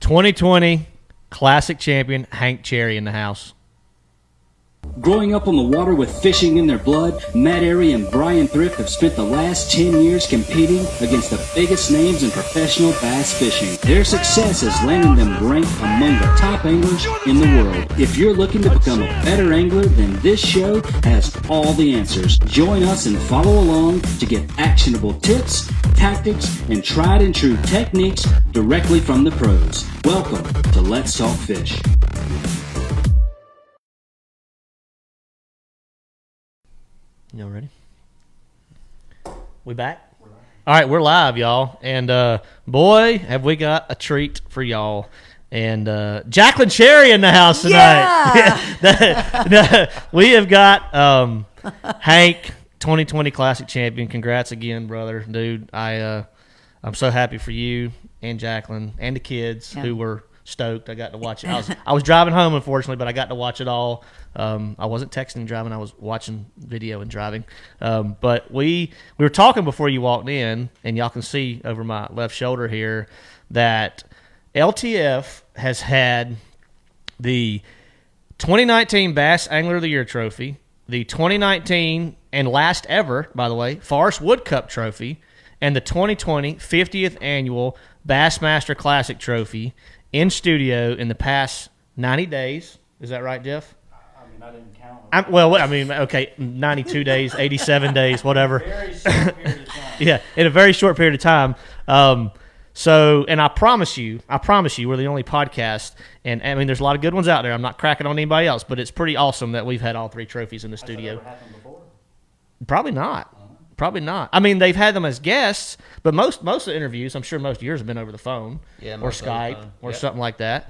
2020 Classic champion Hank Cherry in the house. Growing up on the water with fishing in their blood, Matt Arey and Bryan Thrift have spent the last 10 years competing against the biggest names in professional bass fishing. Their success has landed them ranked among the top anglers in the world. If you're looking to become a better angler, then this show has all the answers. Join us and follow along to get actionable tips, tactics, and tried and true techniques directly from the pros. Welcome to Let's Talk Fish. Y'all ready? We back? All right, we're live, y'all. And, boy, have we got a treat for y'all. And Jacqueline Cherry in the house tonight. Yeah. We have got Hank, 2020 Classic champion. Congrats again, brother. Dude, I'm so happy for you and Jacqueline and the kids who were stoked. I got to watch it. I was driving home, unfortunately, but I got to watch it all. I wasn't texting and driving. I was watching video and driving. But we were talking before you walked in, and y'all can see over my left shoulder here that LTF has had the 2019 Bass Angler of the Year trophy, the 2019 and last ever, by the way, Forrest Wood Cup trophy, and the 2020 50th annual Bassmaster Classic trophy in studio in the past 90 days. Is that right, Jeff? I mean, I didn't count. Okay, 92 days, 87 days, whatever. Very short period of time. Yeah, in a very short period of time. And I promise you, we're the only podcast, and I mean, there's a lot of good ones out there. I'm not cracking on anybody else, but it's pretty awesome that we've had all three trophies in the studio. Has that ever happened before? Probably not. Probably not. I mean, they've had them as guests, but most of the interviews, I'm sure most of yours have been over the phone or Skype or something like that.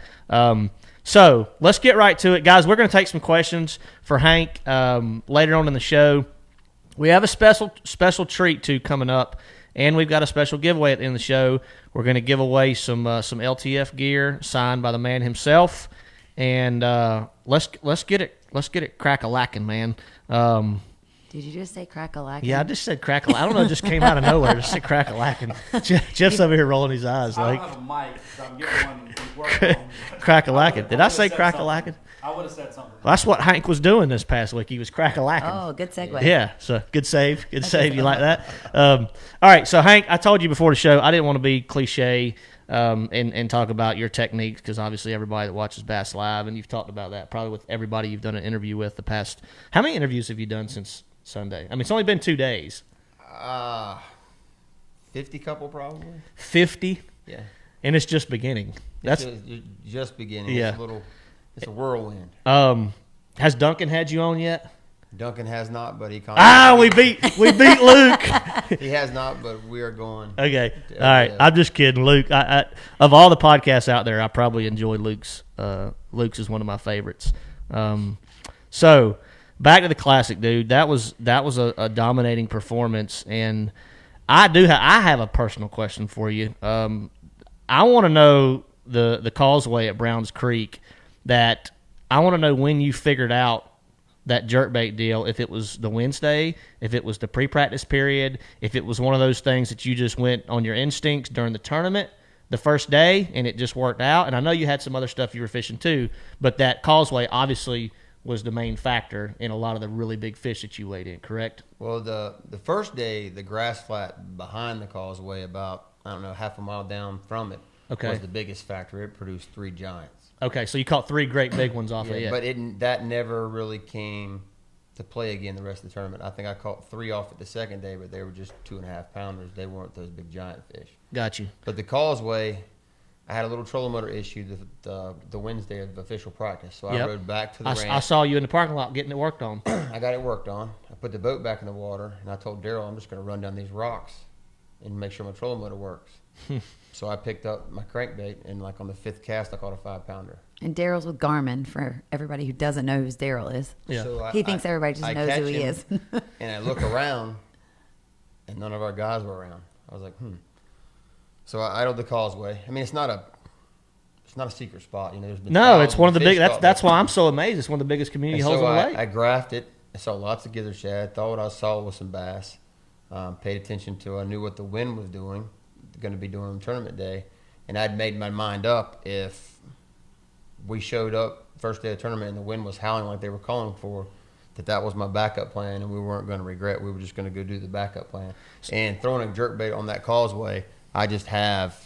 So let's get right to it, guys. We're going to take some questions for Hank later on in the show. We have a special treat too coming up, and we've got a special giveaway at the end of the show. We're going to give away some LTF gear signed by the man himself, and let's get it crack-a-lacking, man. Did you just say crack-a-lackin'? Yeah, I just said crack-a-lackin'. I don't know, it just came out of nowhere. Just said crack-a-lackin'. Jeff's over here rolling his eyes. I Like, don't have a mic, so I'm getting one working on. Crack-a-lackin'. Did I say crack-a-lackin'? I would have said something. Well, that's what Hank was doing this past week. He was crack-a-lackin'. Oh, good segue. Yeah, so good save. Good save. You like that? All right, so Hank, I told you before the show, I didn't want to be cliche and talk about your techniques because obviously everybody that watches Bass Live, and you've talked about that probably with everybody you've done an interview with the past. How many interviews have you done since Sunday? I mean, it's only been 2 days. 50 couple probably. 50? Yeah. And it's just beginning. That's just beginning. Yeah. It's a whirlwind. Has Duncan had you on yet? Duncan has not, but he contacted we beat Luke. He has not, but we are going. Okay. All right. I'm just kidding. Luke, I of all the podcasts out there, I probably enjoy Luke's. Luke's is one of my favorites. So back to the Classic, dude. That was a dominating performance, and I have a personal question for you. I want to know the causeway at Browns Creek. That I want to know when you figured out that jerkbait deal. If it was the Wednesday, if it was the pre-practice period, if it was one of those things that you just went on your instincts during the tournament the first day and it just worked out. And I know you had some other stuff you were fishing too, but that causeway obviously was the main factor in a lot of the really big fish that you laid in, correct? Well, the first day, the grass flat behind the causeway, about, I don't know, half a mile down from it, was the biggest factor. It produced 3 giants. Okay, so you caught 3 great big ones off of it. But that never really came to play again the rest of the tournament. I think I caught 3 off it the second day, but they were just 2.5 pounders. They weren't those big giant fish. Got you. But the causeway, I had a little trolling motor issue the Wednesday of official practice, so I rode back to the ramp. I saw you in the parking lot getting it worked on. I got it worked on. I put the boat back in the water, and I told Daryl I'm just going to run down these rocks and make sure my trolling motor works. So I picked up my crankbait, and like on the 5th cast, I caught a 5-pounder. And Daryl's with Garmin, for everybody who doesn't know who Daryl is. Yeah. So he thinks everybody just knows who he is. And I look around, and none of our guys were around. I was like, So I idled the causeway. I mean, it's not a secret spot. You know, there's been it's one of the big. That's why I'm so amazed. It's one of the biggest community holes in the lake. I graphed it. I saw lots of gizzard shad. Thought what I saw was some bass. Paid attention to. I knew what the wind was doing. Going to be doing on tournament day, And I'd made my mind up if we showed up first day of the tournament and the wind was howling like they were calling for, that was my backup plan, and we weren't going to regret. We were just going to go do the backup plan. And throwing a jerkbait on that causeway, I just have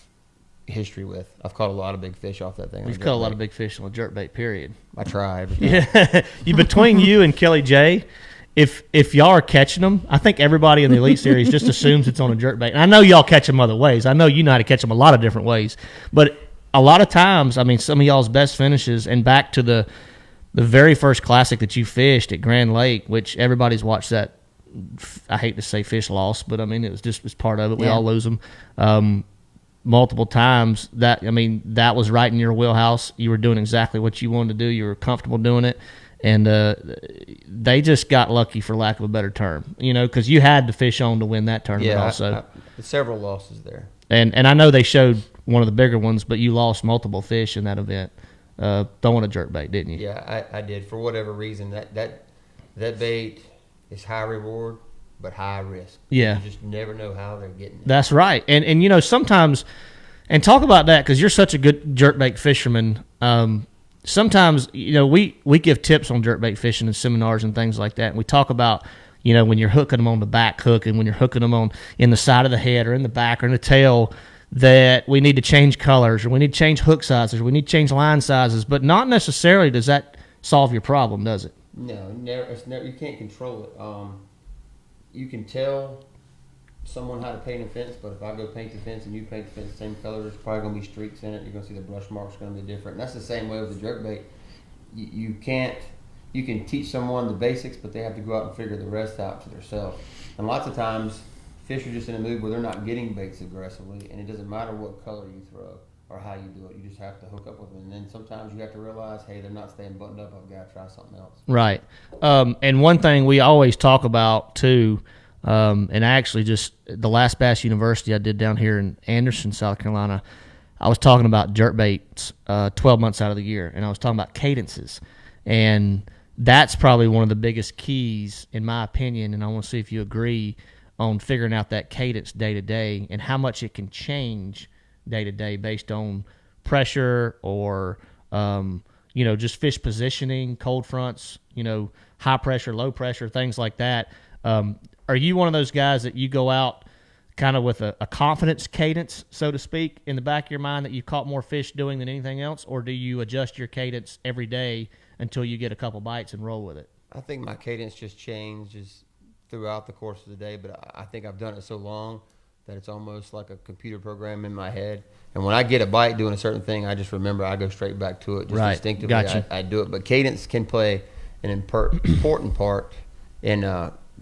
history with. I've caught a lot of big fish off that thing. We've caught a lot of big fish on a jerkbait, period. I try. Yeah. Between you and Kelly J, if y'all are catching them, I think everybody in the Elite Series just assumes it's on a jerkbait. And I know y'all catch them other ways. I know you know how to catch them a lot of different ways. But a lot of times, I mean, some of y'all's best finishes, and back to the very first classic that you fished at Grand Lake, which everybody's watched that. I hate to say fish loss, but I mean, it was part of it. We all lose them multiple times. That was right in your wheelhouse. You were doing exactly what you wanted to do. You were comfortable doing it. And they just got lucky, for lack of a better term, because you had to fish on to win that tournament also. Several losses there. And I know they showed one of the bigger ones, but you lost multiple fish in that event throwing a jerkbait, didn't you? Yeah, I did. For whatever reason, that bait is high reward but high risk. Yeah. You just never know how they're getting it. That's right. And sometimes, and talk about that because you're such a good jerkbait fisherman. Sometimes, we give tips on jerkbait fishing and seminars and things like that. And we talk about, when you're hooking them on the back hook and when you're hooking them in the side of the head or in the back or in the tail, that we need to change colors or we need to change hook sizes or we need to change line sizes. But not necessarily does that solve your problem, does it? No, never. You can't control it. You can tell someone how to paint a fence, but if I go paint the fence and you paint the fence the same color, there's probably going to be streaks in it. You're going to see the brush marks going to be different. And that's the same way with the jerkbait. You can teach someone the basics, but they have to go out and figure the rest out for themselves. And lots of times, fish are just in a mood where they're not getting baits aggressively, and it doesn't matter what color you throw or how you do it. You just have to hook up with them. And then sometimes you have to realize, hey, they're not staying buttoned up. I've got to try something else. Right. And one thing we always talk about, too, and actually just the last Bass University I did down here in Anderson, South Carolina, I was talking about jerkbaits 12 months out of the year, and I was talking about cadences. And that's probably one of the biggest keys, in my opinion, and I want to see if you agree, on figuring out that cadence day to day and how much it can change day to day based on pressure or just fish positioning, cold fronts, high pressure, low pressure, things like that. Are you one of those guys that you go out kind of with a confidence cadence, so to speak, in the back of your mind that you've caught more fish doing than anything else, or do you adjust your cadence every day until you get a couple bites and roll with it? I think my cadence just changes throughout the course of the day, but I think I've done it so long that it's almost like a computer program in my head. And when I get a bite doing a certain thing, I just remember I go straight back to it. Just instinctively, gotcha. I do it. But cadence can play an important part in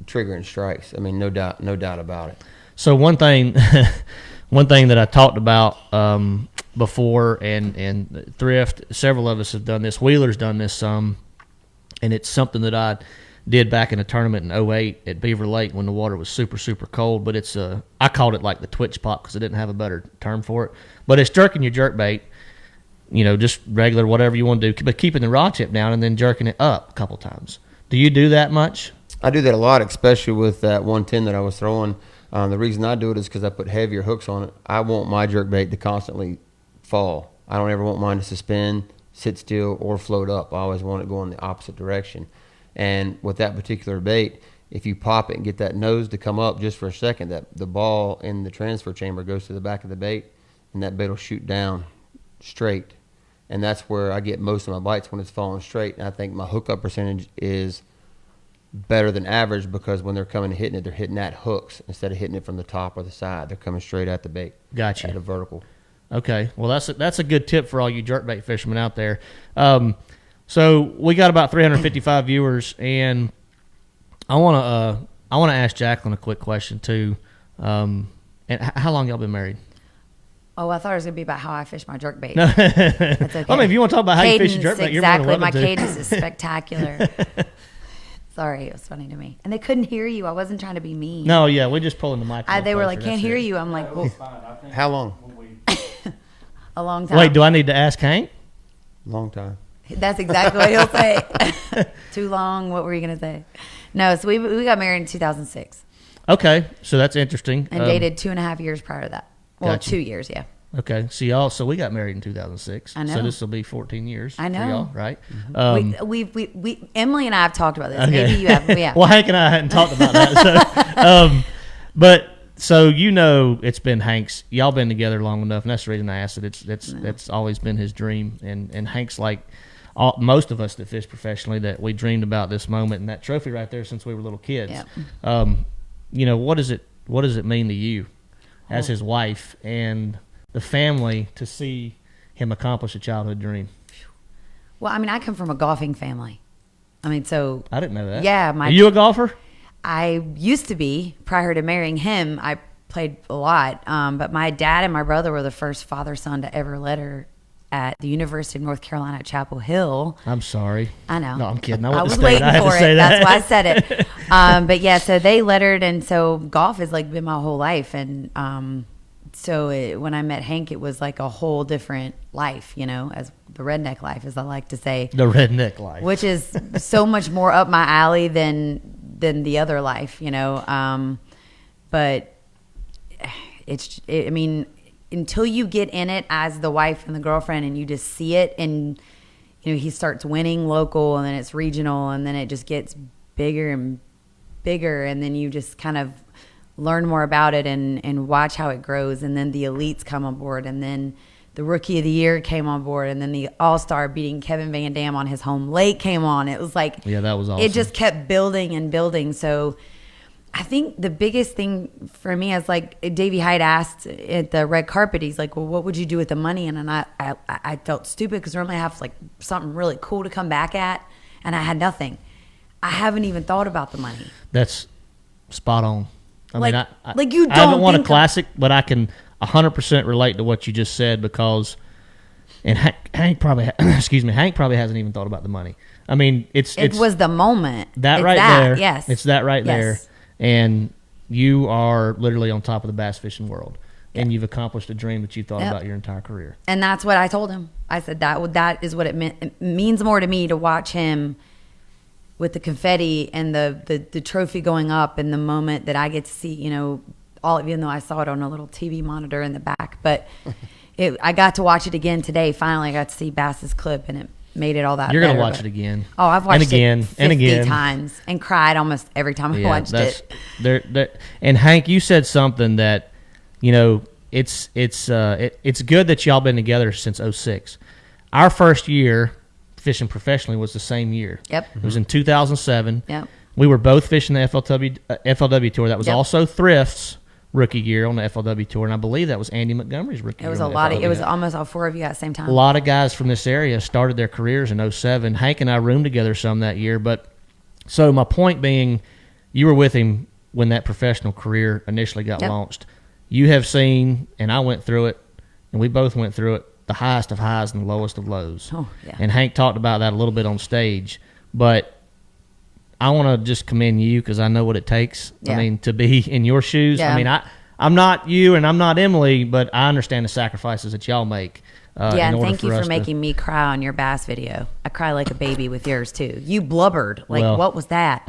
triggering strikes. I mean, no doubt about it. So one thing that I talked about before, and Thrift, several of us have done this. Wheeler's done this some, and it's something that I did back in a tournament in 2008 at Beaver Lake when the water was super, super cold. But it's I called it like the twitch pot because I didn't have a better term for it. But it's jerking your jerkbait, just regular whatever you want to do, but keeping the rod tip down and then jerking it up a couple times. Do you do that much? I do that a lot, especially with that 110 that I was throwing. The reason I do it is because I put heavier hooks on it. I want my jerkbait to constantly fall. I don't ever want mine to suspend, sit still, or float up. I always want it going the opposite direction. And with that particular bait, if you pop it and get that nose to come up just for a second, that the ball in the transfer chamber goes to the back of the bait, and that bait will shoot down straight. And that's where I get most of my bites, when it's falling straight. And I think my hookup percentage is better than average because when they're coming and hitting it, they're hitting at hooks instead of hitting it from the top or the side. They're coming straight at the bait. Gotcha. At a vertical. Okay. Well, that's a good tip for all you jerkbait fishermen out there. So we got about 355 viewers, and I want to ask Jacqueline a quick question too. And how long y'all been married? Oh, I thought it was going to be about how I fish my jerkbait. No. That's okay. I mean, if you want to talk about how you fish your jerkbait, you're more than exactly. welcome My to. cadence is spectacular. Sorry, it was funny to me. And they couldn't hear you. I wasn't trying to be mean. No, yeah, we're just pulling the mic. They were like, can't hear you. I'm like, It well, was fine. I think How long? when we a long time. Wait, do I need to ask Hank? Long time. That's exactly what he'll say. Too long. What were you going to say? No, so we got married in 2006 Okay, so that's interesting. and dated 2.5 years prior to that. Well, Gotcha. 2 years, yeah. Okay, so we got married in 2006. I know. So this will be 14 years. I know. For y'all, right? We Emily and I have talked about this. Okay. Maybe you have. Yeah. Well, Hank and I hadn't talked about that. So, it's been Hank's. Y'all been together long enough, and that's the reason I asked it. That's always been his dream, and Hank's like most of us that fish professionally that we dreamed about this moment and that trophy right there since we were little kids. Yeah. What does it mean to you as his wife and the family to see him accomplish a childhood dream? Well, I mean, I come from a golfing family. I mean, so I didn't know that. Yeah, Are you a golfer? I used to be. Prior to marrying him, I played a lot. But my dad and my brother were the first father-son to ever letter at the University of North Carolina at Chapel Hill. I'm sorry. I know. No, I'm kidding. I was waiting for it. That's why I said it. But yeah, so they lettered, and so golf has like been my whole life. And when I met Hank, it was like a whole different life, as the redneck life, as I like to say. The redneck life. Which is so much more up my alley than the other life, But I mean, until you get in it as the wife and the girlfriend and you just see it, and he starts winning local, and then it's regional, and then it just gets bigger and bigger, and then you just kind of learn more about it and watch how it grows, and then the elites come on board, and then the rookie of the year came on board, and then the all-star beating Kevin Van Dam on his home lake came on. It was like, yeah, that was awesome. It just kept building and building. So I think the biggest thing for me is like Davey Hyde asked at the red carpet, he's like, well, what would you do with the money? And I felt stupid because normally I have like something really cool to come back at, and I had nothing. I haven't even thought about the money. That's spot on. I haven't won a classic, but I can 100% relate to what you just said, because, and Hank probably, Hank probably hasn't even thought about the money. I mean, it was the moment. There. Yes. It's that right yes. there. And you are literally on top of the bass fishing world, and you've accomplished a dream that you thought about your entire career. And that's what I told him. I said that is what it meant. It means more to me to watch him with the confetti and the trophy going up, and the moment that I get to see, even though I saw it on a little TV monitor in the back, but I got to watch it again today. Finally, I got to see Bass's clip, and it made it all that You're better. You're going to watch it again. Oh, I've watched it 50 times and cried almost every time I watched it. And Hank, you said something that, it's good that y'all been together since 2006. Our first year fishing professionally was the same year. Yep. It was in 2007. Yep. We were both fishing the FLW tour. That was also Thrift's rookie year on the FLW tour, and I believe that was Andy Montgomery's rookie year. It was FLW. It was almost all four of you at the same time. A lot of guys from this area started their careers in 2007. Hank and I roomed together some that year. But so my point being, you were with him when that professional career initially got launched. You have seen, and I went through it, and we both went through it, the highest of highs and the lowest of lows. Oh, yeah. And Hank talked about that a little bit on stage. But I want to just commend you, because I know what it takes. Yeah. I mean, to be in your shoes. Yeah. I mean, I'm not you and I'm not Emily, but I understand the sacrifices that y'all make. And thank you for making me cry on your bass video. I cry like a baby with yours too. You blubbered. What was that?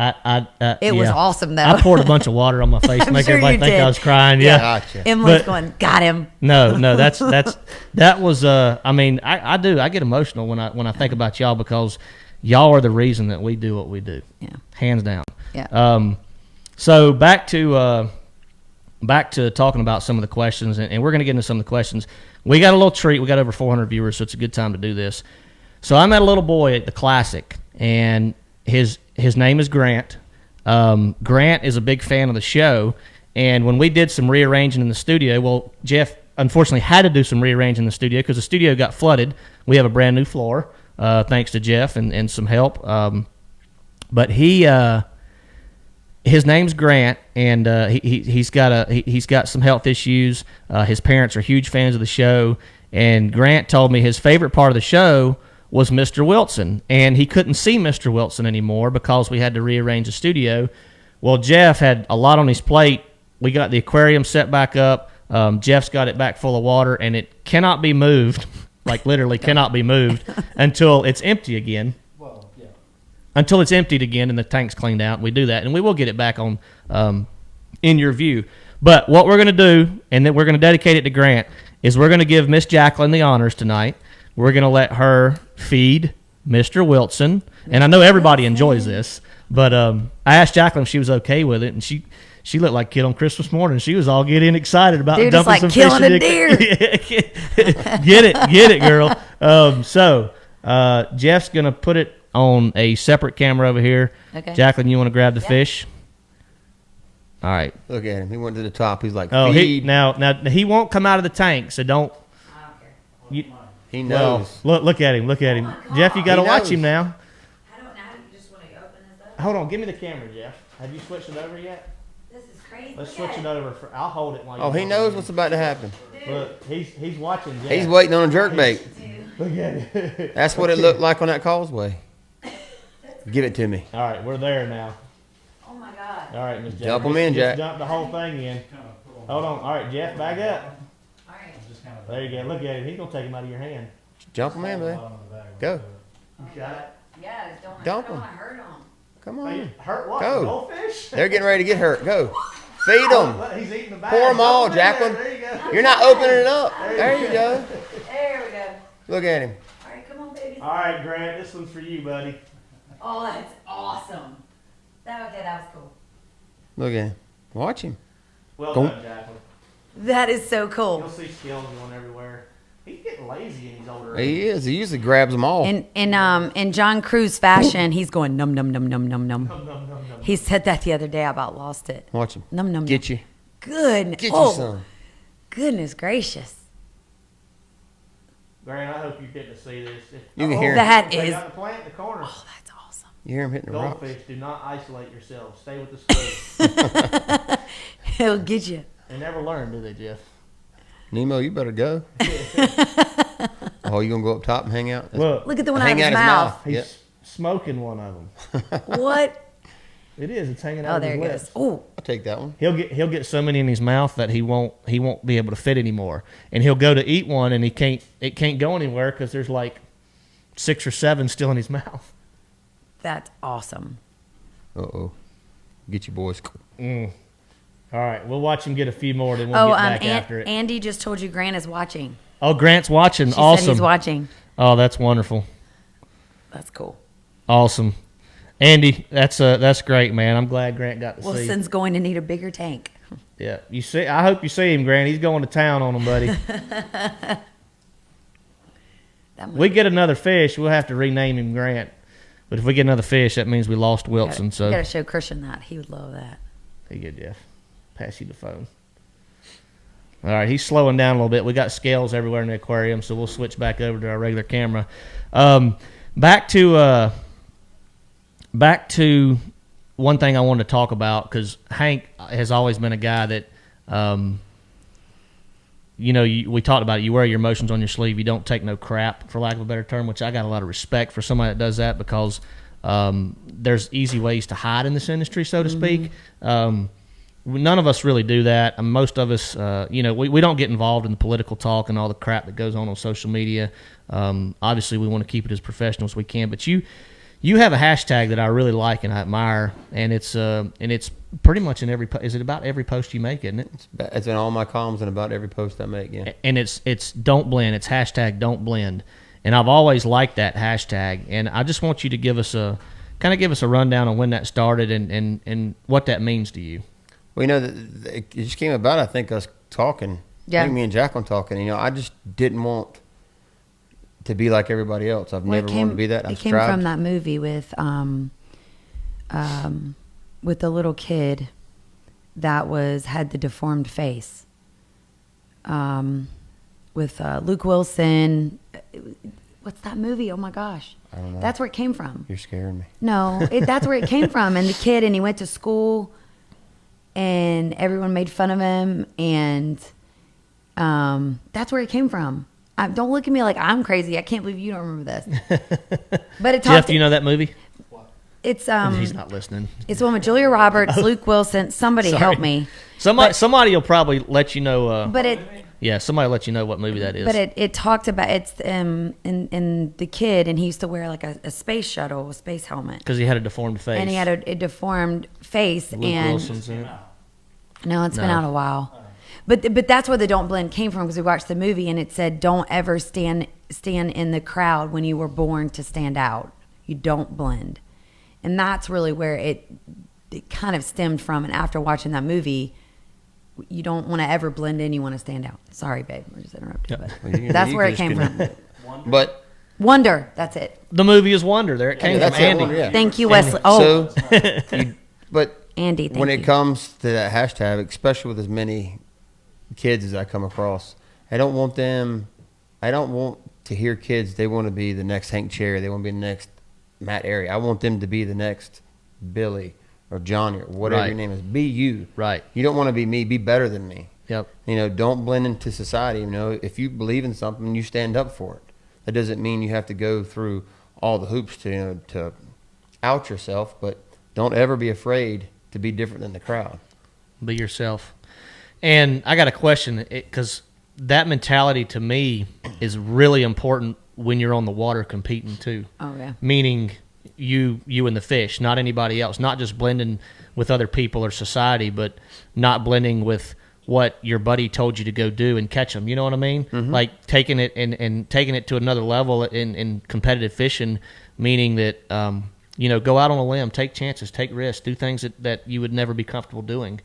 It was awesome though. I poured a bunch of water on my face to make everybody think I was crying. Yeah. Gotcha. Emily's going, got him. No, that was. I mean, I do. I get emotional when I think about y'all, because y'all are the reason that we do what we do. Yeah. Hands down. Yeah. So back to talking about some of the questions, and we're going to get into some of the questions. We got a little treat. We got over 400 viewers, so it's a good time to do this. So I met a little boy at the Classic, and his name is Grant. Grant is a big fan of the show, and when we did some rearranging in the studio, well, Jeff unfortunately had to do some rearranging in the studio because the studio got flooded. We have a brand new floor, thanks to Jeff and some help. But his name's Grant, and he's got some health issues. His parents are huge fans of the show, and Grant told me his favorite part of the show was Mr. Wilson, and he couldn't see Mr. Wilson anymore because we had to rearrange the studio. Well, Jeff had a lot on his plate. We got the aquarium set back up. Jeff's got it back full of water, and it cannot be moved, like literally cannot be moved until it's empty again. Until it's emptied again and the tank's cleaned out. We do that, and we will get it back on in your view. But what we're going to do, and then we're going to dedicate it to Grant, is we're going to give Miss Jacqueline the honors tonight. We're going to let her feed Mr. Wilson. And I know everybody enjoys this, but I asked Jacqueline if she was okay with it, and she looked like a kid on Christmas morning. She was all getting excited about Dude, dumping it's like some killing fish a in deer. Get it, girl. So Jeff's going to put it on a separate camera over here. Okay. Jacqueline, you want to grab the fish? All right. Look at him. He went to the top. He's like, Oh, feed. now he won't come out of the tank, so don't. I don't care. He Well, knows. look at him. Look at him. Jeff, you got to He watch knows. him now. I don't know. You just want to open this up? Hold on. Give me the camera, Jeff. Have you switched it over yet? This is crazy. Let's switch it over. I'll hold it while you. Oh, he knows what's about to happen. Look, he's watching. Jeff. He's waiting on a jerkbait. Look at it. That's what it looked like on that causeway. Give it to me. All right, we're there now. Oh my God. All right, Miss Jack. Dump 'em in, Just Jack. dump the whole thing in. Hold on. All right, Jeff, back up. All right. There you go. Look at him. He's gonna take him out of your hand. Jump him in, babe. Go. You got it. Yeah, don't Dump I don't 'em. want to hurt him. Come Hey, on. hurt what? Go. Goldfish? They're getting ready to get hurt. Go. Feed them. Look, he's eating the bag. Pour 'em all, Dump 'em in there. Jacqueline. There you go. You're not opening it up. There you go. There we go. Look at him. All right, come on, baby. All right, Grant. This one's for you, buddy. Oh, that's awesome. That was cool. Look at him. Watch him. Well Go. done, Jacqueline. That is so You'll cool. see scales going everywhere. He's getting lazy in his older He is. He usually grabs them all. In John Cruz fashion, he's going num num num num num num. Num, num, num, num. He said that the other day. I about lost it. Watch him. Num num. Get you. Good. Get Oh, you some. goodness gracious. Grant, I hope you get to see this. You can hear him. That They is. got the plant in the corner. Oh, that's awesome. You hear him hitting the rocks. Goldfish, do not isolate yourselves. Stay with the school. He'll get you. They never learn, do they, Jeff? Nemo, you better go. Oh, you gonna go up top and hang out? Look at the one out of Hang his out his mouth. mouth. He's Yep. smoking one of them. What? It is. It's hanging out Oh, of there his it lips. goes. Oh, I'll take that one. He'll get so many in his mouth that he won't be able to fit anymore, and he'll go to eat one and it can't go anywhere because there's like 6 or 7 still in his mouth. that's awesome. Uh-oh. Get you boys. All right, we'll watch him get a few more, then we'll Oh, get back after it. Andy just told you Grant is watching. Oh, Grant's watching. She Awesome. said he's watching. Oh, that's wonderful. That's cool. Awesome. Andy, that's great, man. I'm glad Grant got to see. Wilson's going to need a bigger tank. Yeah, you see. I hope you see him, Grant. He's going to town on him, buddy. We get another fish, we'll have to rename him Grant. But if we get another fish, that means we lost Wilson. You So got to show Christian that. He would love that. hey, good, Jeff. Pass you the phone. All right, he's slowing down a little bit. We got scales everywhere in the aquarium, so we'll switch back over to our regular camera. Back to one thing I wanted to talk about, because Hank has always been a guy that, we talked about it. You wear your emotions on your sleeve. You don't take no crap, for lack of a better term, which I got a lot of respect for somebody that does that, because there's easy ways to hide in this industry, so to speak. None of us really do that. Most of us, we don't get involved in the political talk and all the crap that goes on social media. Obviously, we want to keep it as professional as we can. But you have a hashtag that I really like and I admire, and it's pretty much in every. Is it about every post you make? Isn't it? It's in all my columns and about every post I make. Yeah. And it's don't blend. It's hashtag don't blend. And I've always liked that hashtag. And I just want you to give us a rundown on when that started and what that means to you. Well, it just came about, I think, us talking. Yeah. I think me and Jacqueline talking. I just didn't want to be like everybody else. I've never wanted to be that. It came from that movie with the little kid that had the deformed face. With Luke Wilson. What's that movie? Oh my gosh. I don't know. That's where it came from. You're scaring me. No, that's where it came from. And the kid, and he went to school, and everyone made fun of him, and that's where it came from. Don't look at me like I'm crazy. I can't believe you don't remember this. But it Jeff, do you know that movie? It's He's not listening. It's one with Julia Roberts, Luke Wilson. Somebody Sorry. help me. Somebody will probably let you know. But somebody will let you know what movie that is. But it talked about in the kid, and he used to wear like a space shuttle, a space helmet, because he had a deformed face. and he had a deformed face. Luke and Wilson's in it. no, it's been No. out a while. But that's where the don't blend came from, because we watched the movie and it said don't ever stand in the crowd when you were born to stand out. You don't blend. And that's really where it kind of stemmed from. And after watching that movie, you don't want to ever blend in. You want to stand out. Sorry, babe. We're just interrupting. But that's where it came from. But Wonder. That's it. The movie is Wonder. There it came from that's it, Andy. Wonder, yeah. Thank you, Wesley. Oh, so, but Andy, thank when you. it comes to that hashtag, especially with as many kids as I come across, I don't want to hear kids, they want to be the next Hank Cherry, they want to be the next Matt Arey. I want them to be the next Billy or Johnny or whatever your name is. Be you. Right. You don't want to be me. Be better than me. Yep. Don't blend into society. If you believe in something, you stand up for it. That doesn't mean you have to go through all the hoops to out yourself, but don't ever be afraid to be different than the crowd. Be yourself. And I got a question, because that mentality to me is really important when you're on the water competing too. Oh, yeah. Meaning you and the fish, not anybody else, not just blending with other people or society, but not blending with what your buddy told you to go do and catch them. You know what I mean? Mm-hmm. Like taking it and taking it to another level in competitive fishing, meaning that, go out on a limb, take chances, take risks, do things that you would never be comfortable doing.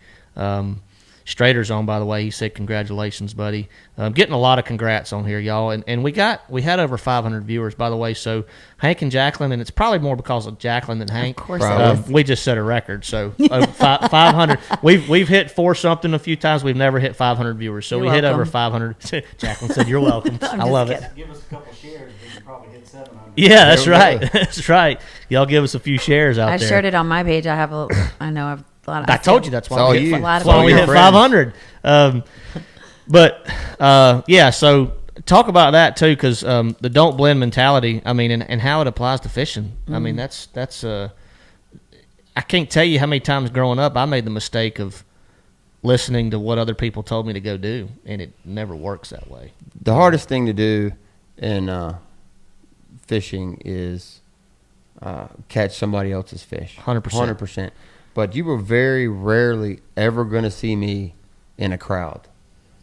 Strader's on, by the way. He said, congratulations, buddy. Getting a lot of congrats on here, y'all. And we had over 500 viewers, by the way. So Hank and Jacqueline, and it's probably more because of Jacqueline than Hank. Of course it is. We just set a record. So 500. We've hit 4-something a few times. We've never hit 500 viewers. So You're we hit welcome. over 500. Jacqueline said, you're welcome. I love it. Give us a couple shares, we can probably hit 700. Yeah, that's right. That's right. Y'all give us a few shares out I there. shared it on my page. I have a lot of. I told you that's why all we you. hit, A lot of that's why we your hit friends. 500. Yeah, so talk about that too, because the don't blend mentality, I mean, and how it applies to fishing. I mean, that's I can't tell you how many times growing up I made the mistake of listening to what other people told me to go do, and it never works that way. The hardest thing to do in fishing is catch somebody else's fish. 100%. 100%. But you were very rarely ever going to see me in a crowd.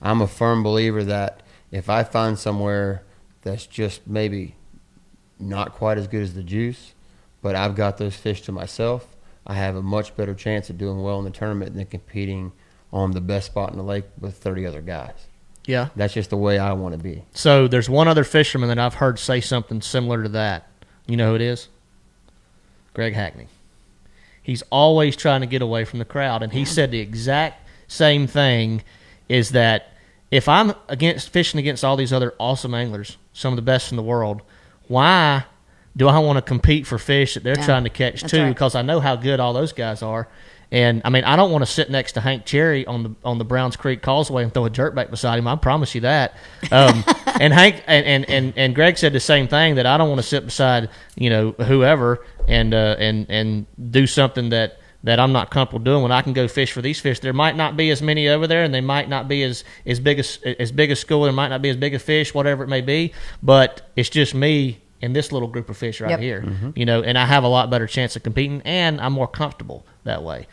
I'm a firm believer that if I find somewhere that's just maybe not quite as good as the juice, but I've got those fish to myself, I have a much better chance of doing well in the tournament than competing on the best spot in the lake with 30 other guys. Yeah. That's just the way I want to be. So there's one other fisherman that I've heard say something similar to that. You know who it is? Greg Hackney. He's always trying to get away from the crowd, and he said the exact same thing, is that if I'm fishing against all these other awesome anglers, some of the best in the world, why do I want to compete for fish that they're trying to catch too? right. Because I know how good all those guys are. And I mean, I don't want to sit next to Hank Cherry on the Browns Creek Causeway and throw a jerkbait beside him. I promise you that. And Hank and Greg said the same thing, that I don't want to sit beside whoever and do something that I'm not comfortable doing when I can go fish for these fish. There might not be as many over there, and they might not be as big a school. There might not be as big a fish, whatever it may be. But it's just me and this little group of fish right here, and I have a lot better chance of competing, and I'm more comfortable that way,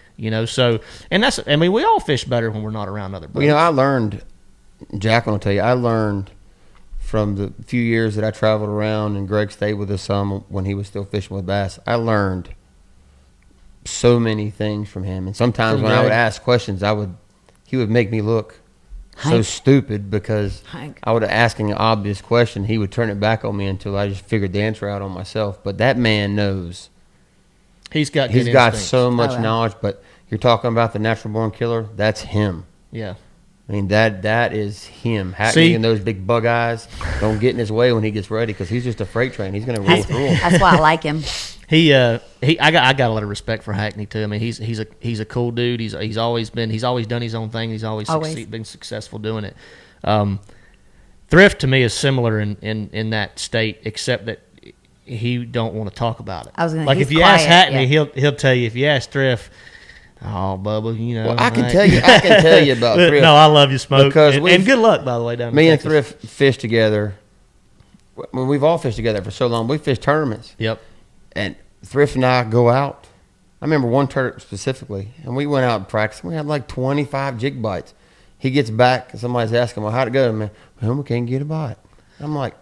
So, and we all fish better when we're not around other boats. Well, I learned, Jacqueline will tell you, I learned from the few years that I traveled around, and Greg stayed with us some when he was still fishing with bass. I learned so many things from him, and sometimes From when I Greg. would ask questions, he would make me look so Hank. stupid because Hank. I would ask an obvious question. He would turn it back on me until I just figured the answer out on myself. But that man knows. He's got He's good got instincts. so much Oh, yeah. knowledge. But you're talking about the natural born killer. That's him. Yeah. I mean, that is him. Hackney See? and those big bug eyes don't get in his way when he gets ready, because he's just a freight train. He's going to roll through them. That's why I like him. I got a lot of respect for Hackney too. I mean, he's a cool dude. He's always done his own thing. He's always been successful doing it. Thrift to me is similar in that state, except that he don't want to talk about it. I was gonna- like he's if you ask quiet, Hackney, yeah. he'll tell you. If you ask Thrift, oh Bubba, Well, I can tell you about Thrift. No, I love you, Smoke, Because and good luck, by the way, down Me in and Texas. Thrift fish together. Well, we've all fished together for so long. We fish tournaments. Yep. And Thrift and I go out. I remember one tournament specifically, and we went out and practiced. We had like 25 jig bites. He gets back, somebody's asking, well, how'd it go, man? Well, we can't get a bite. I'm like,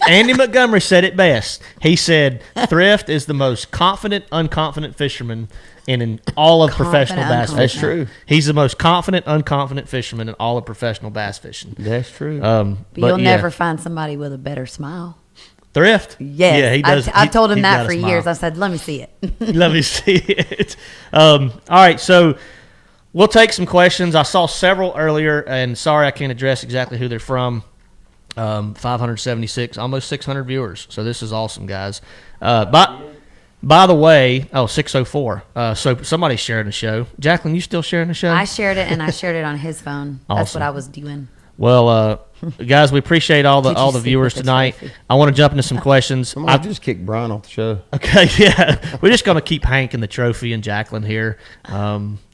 Andy Montgomery said it best. He said Thrift is the most confident, unconfident fisherman in all of professional bass That's fishing. true. He's the most confident, unconfident fisherman in all of professional bass fishing. That's true. But you'll yeah. never find somebody with a better smile. Thrift? Yes. Yeah, he does. I told him he's that got a for smile. years. I said, let me see it. Let me see it. All right, so we'll take some questions. I saw several earlier, and sorry I can't address exactly who they're from. 576, almost 600 viewers. So this is awesome, guys. By the way, 604. So somebody's sharing the show. Jacqueline, you still sharing the show? I shared it, and I shared it on his phone. That's Awesome. what I was doing. Well, guys, we appreciate all Did you the see viewers what the tonight. trophy- I want to jump into some questions. Somebody just kicked Brian off the show. Okay, yeah, we're just gonna keep Hank and the trophy and Jacqueline here.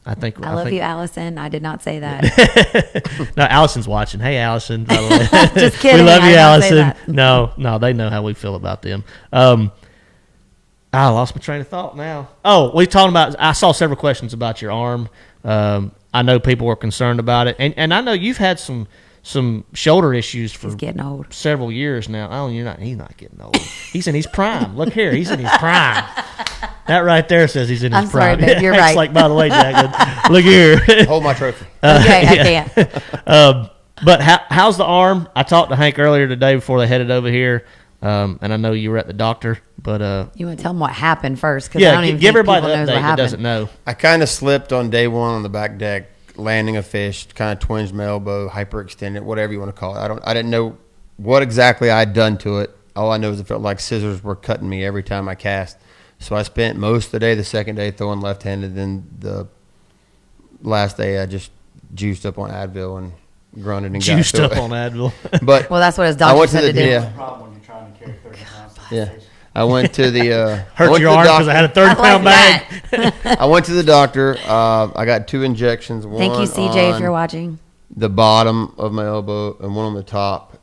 I think I love you, Allison. I did not say that. No, Allison's watching. Hey, Allison. By the way. Just kidding. We love I you, did not say Allison. that. No, they know how we feel about them. I lost my train of thought now. Oh, we talking about. I saw several questions about your arm. I know people were concerned about it, and I know you've had some shoulder issues for He's getting old. several years now. Oh, he's not getting old. He's in his prime. Look here, he's in his prime. That right there says he's in his I'm sorry, prime. babe, you're Hank's right. like, by the way, Jacqueline, look here. Hold my trophy. Okay, I yeah. can't. But how's the arm? I talked to Hank earlier today before they headed over here, and I know you were at the doctor. But You want to tell them what happened first? Because I don't even give think everybody people the knows update what that happened. doesn't know. I kind of slipped on day one on the back deck, landing a fish, kind of twinged my elbow, hyperextended, whatever you want to call it. I didn't know what exactly I'd done to it. All I know is it felt like scissors were cutting me every time I cast. So I spent most of the day, the second day, throwing left-handed. Then the last day, I just juiced up on Advil and grunted and got Juiced to up it. on Advil. But Well, that's what his I doctor went to said to the do. yeah. That's the problem when you're trying to carry 30 pounds. Yeah. I went to the Hurt your arm because I had a 30-pound bag. I went to the doctor. I got 2 injections. One Thank you, CJ, if on you're watching. the bottom of my elbow and one on the top.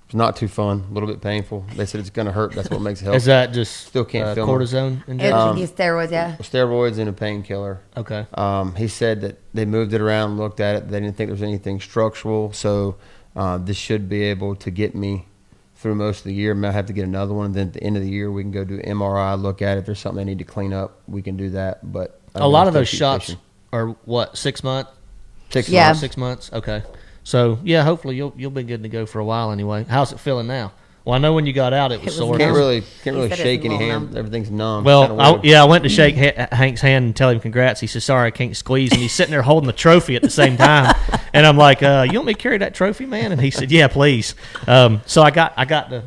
It's not too fun. A little bit painful. They said it's going to hurt. That's what makes it help. Is that just Still can't feel it. cortisone injection? These steroids, yeah. Steroids and a painkiller. Okay. He said that they moved it around, looked at it. They didn't think there was anything structural. So this should be able to get me through most of the year. I might have to get another one. And then at the end of the year, we can go do MRI, look at it. If there's something I need to clean up, we can do that. But A lot of those shots are what, 6 months? 6 Yeah. months. 6 months. Okay. So yeah, hopefully you'll be good to go for a while anyway. How's it feeling now? Well, I know when you got out, it was was sore. Can't numb. really said it's shake a any little hand. numb. Everything's numb. Well, Kinda weird. I went to shake Hank's hand and tell him congrats. He said, "Sorry, I can't squeeze." And he's sitting there holding the trophy at the same time. And I'm like, "You want me to carry that trophy, man?" And he said, "Yeah, please." So I got the.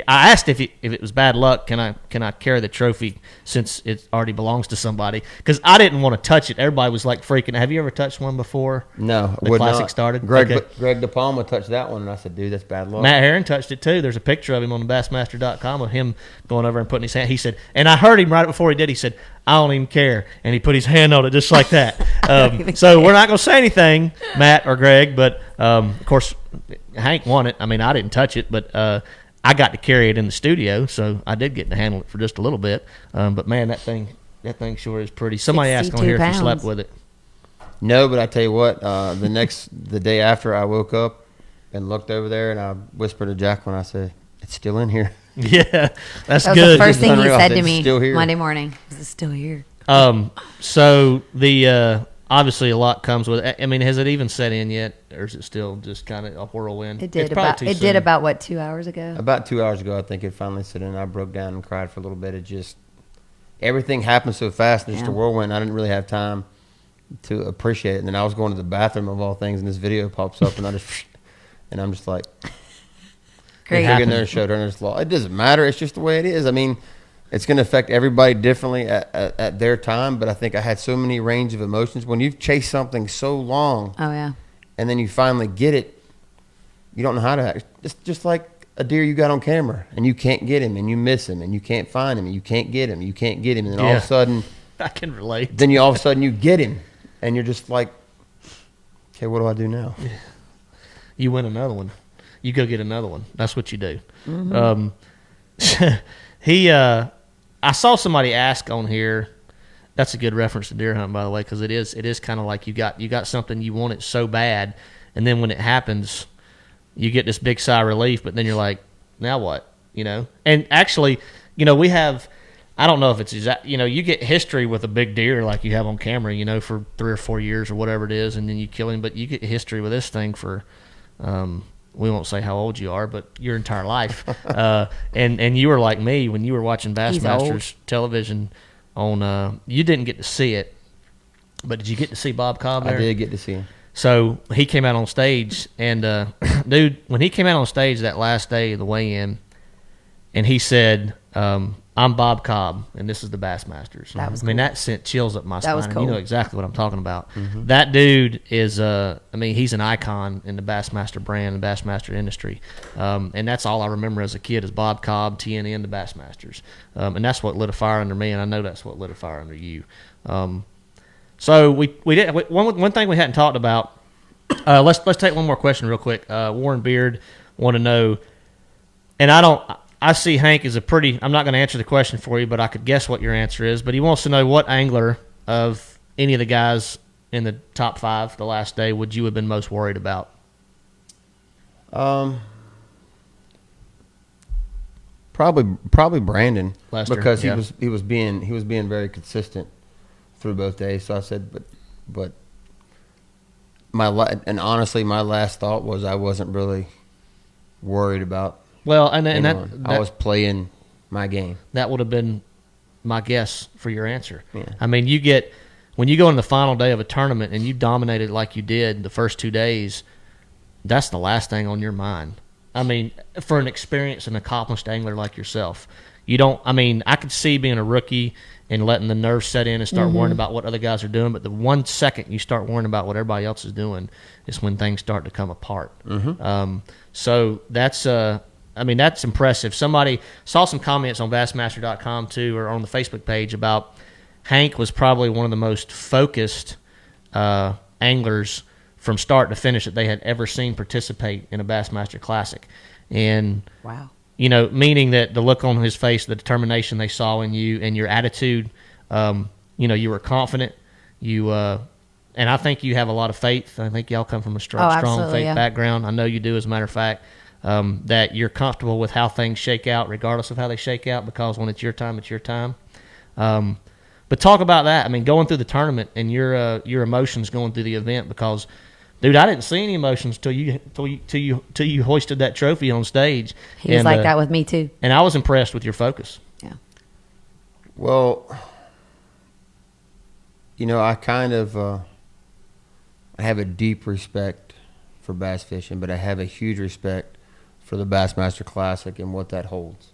I asked if it was bad luck, can I carry the trophy since it already belongs to somebody? Because I didn't want to touch it. Everybody was like freaking. Have you ever touched one before? No, The would Classic not. started? Greg Okay. Greg De Palma touched that one, and I said, "Dude, that's bad luck." Matt Herron touched it too. There's a picture of him on the Bassmaster.com of him going over and putting his hand. He said, and I heard him right before he did. He said, "I don't even care," and he put his hand on it just like that. So we're not going to say anything, Matt or Greg, but of course Hank won it. I mean, I didn't touch it, but I got to carry it in the studio, so I did get to handle it for just a little bit. But man, that thing sure is pretty. Somebody asked on 62 here if you slept pounds. with it. No, but I tell you what, the day after I woke up and looked over there, and I whispered to Jacqueline, I said, "It's still in here." Yeah, that's That was good. the first thing he Unreal. said to It's me still here. Monday morning. Is it still here? So the obviously a lot comes with it. I mean, has it even set in yet, or is it still just kind of a whirlwind? It did It's probably about. too It soon. did about what 2 hours ago. About 2 hours ago, I think it finally set in. I broke down and cried for a little bit. It just everything happened so fast, and just a Yeah. whirlwind. I didn't really have time to appreciate it. And then I was going to the bathroom of all things, and this video pops up, and I'm just like, Great. happened. in there and showed her, and it's law. It doesn't matter. It's just the way it is. I mean, it's going to affect everybody differently at their time. But I think I had so many range of emotions when you've chased something so long, Oh yeah. and then you finally get it. You don't know how to act. It's just like a deer you got on camera, and you can't get him, and you miss him, and you can't find him, and you can't get him, you can't get him, and then all of Yeah. a sudden, I can relate. then all of a sudden you get him, and you're just like, okay, what do I do now? You win another one. You go get another one. That's what you do. Mm-hmm. I saw somebody ask on here, That's a good reference to deer hunting, by the way, because it is kind of like you got something, you want it so bad, and then when it happens, you get this big sigh of relief, but then you're like, now what? And actually, we have, I don't know if it's exact, you get history with a big deer like you have on camera, for 3 or 4 years or whatever it is, and then you kill him, but you get history with this thing for, we won't say how old you are, but your entire life. And you were like me when you were watching Bassmasters television on, you didn't get to see it, but did you get to see Bob Cobb there? I did get to see him. So he came out on stage, and dude, when he came out on stage that last day of the weigh-in, and he said, I'm Bob Cobb, and this is the Bassmasters. That was cool. That sent chills up my spine. Was cool. And you know exactly what I'm talking about. That dude is, he's an icon in the Bassmaster brand, the Bassmaster industry. And that's all I remember as a kid is Bob Cobb, TNN, the Bassmasters. And that's what lit a fire under me, and I know that's what lit a fire under you. So we did one thing we hadn't talked about. Let's take one more question real quick. Warren Beard want to know, and I see Hank as I'm not going to answer the question for you, but I could guess what your answer is. But he wants to know what angler of any of the guys in the top 5 the last day would you have been most worried about? Probably Brandon, Lester, because yeah. he was being very consistent through both days. So I said, but and honestly, my last thought was I wasn't really worried about. Well, and that I was playing my game. That would have been my guess for your answer. Yeah. I mean, when you go in the final day of a tournament and you dominated like you did the first 2 days, that's the last thing on your mind. I mean, for an experienced and accomplished angler like yourself, I could see being a rookie and letting the nerves set in and start worrying about what other guys are doing. But the 1 second you start worrying about what everybody else is doing is when things start to come apart. So that's impressive. Somebody saw some comments on Bassmaster.com too, or on the Facebook page about Hank was probably one of the most focused anglers from start to finish that they had ever seen participate in a Bassmaster Classic. And wow. Meaning that the look on his face, the determination they saw in you, and your attitude, you were confident. And I think you have a lot of faith. I think y'all come from a strong faith background. I know you do, as a matter of fact, that you're comfortable with how things shake out, regardless of how they shake out, because when it's your time, it's your time. But talk about that. I mean, going through the tournament and your emotions going through the event, because dude, I didn't see any emotions till you hoisted that trophy on stage. He was like that with me too. And I was impressed with your focus. Yeah. Well, I kind of I have a deep respect for bass fishing, but I have a huge respect for the Bassmaster Classic and what that holds.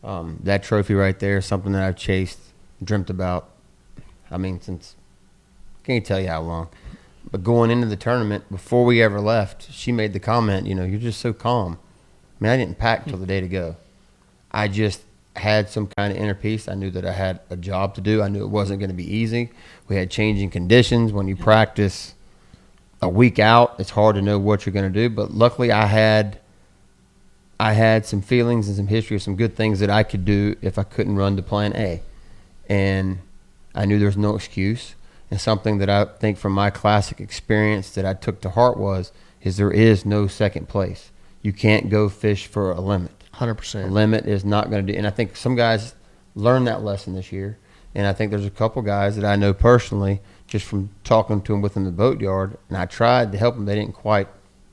That trophy right there is something that I've chased, dreamt about. Since can't tell you how long. But going into the tournament, before we ever left, she made the comment, you're just so calm. I didn't pack till the day to go. I just had some kind of inner peace. I knew that I had a job to do. I knew it wasn't going to be easy. We had changing conditions. When you practice a week out, it's hard to know what you're going to do. But luckily, I had some feelings and some history of some good things that I could do if I couldn't run to plan A. And I knew there was no excuse. And something that I think from my classic experience that I took to heart is there is no second place. You can't go fish for a limit. 100%. A limit is not going to do. And I think some guys learned that lesson this year. And I think there's a couple guys that I know personally, just from talking to them within the boat yard, and I tried to help them. They didn't quite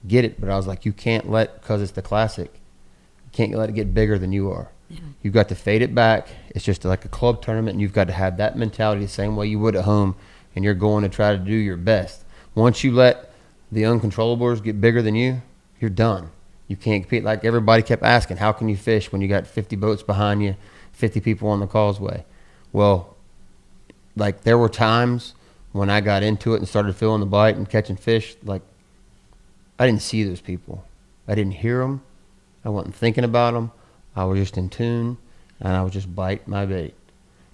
get it, but I was like, you can't because it's the Classic, you can't let it get bigger than you are. Yeah. You've got to fade it back. It's just like a club tournament, and you've got to have that mentality the same way you would at home. And you're going to try to do your best. Once you let the uncontrollables get bigger than you, you're done. You can't compete. Like everybody kept asking, how can you fish when you got 50 boats behind you, 50 people on the causeway? Well, like there were times when I got into it and started feeling the bite and catching fish, like I didn't see those people. I didn't hear them. I wasn't thinking about them. I was just in tune, and I was just biting my bait.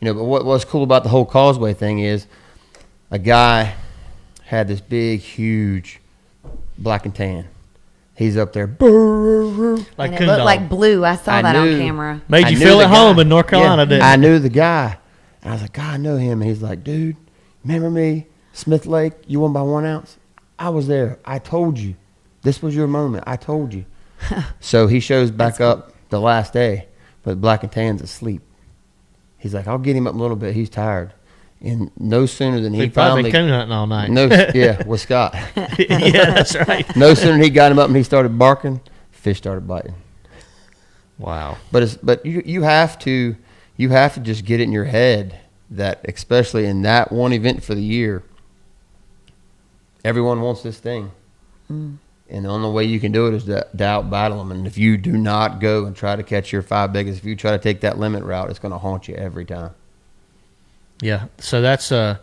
But what was cool about the whole causeway thing is, a guy had this big, huge black and tan. He's up there. Like and it looked like blue. I saw that on camera. Made you feel at home in North Carolina, didn't it? I knew the guy. And I was like, God, I know him. And he's like, dude, remember me? Smith Lake, you won by 1 ounce? I was there. I told you. This was your moment. I told you. So he shows back up the last day, but Black and Tan's asleep. He's like, I'll get him up a little bit. He's tired. And no sooner than he probably finally... coon hunting all night. Yeah, with Scott. Yeah, that's right. No sooner than he got him up and he started barking, fish started biting. Wow. But you have to just get it in your head that, especially in that one event for the year, everyone wants this thing. And the only way you can do it is to out battle them. And if you do not go and try to catch your 5 biggest, if you try to take that limit route, it's going to haunt you every time. Yeah. So that's so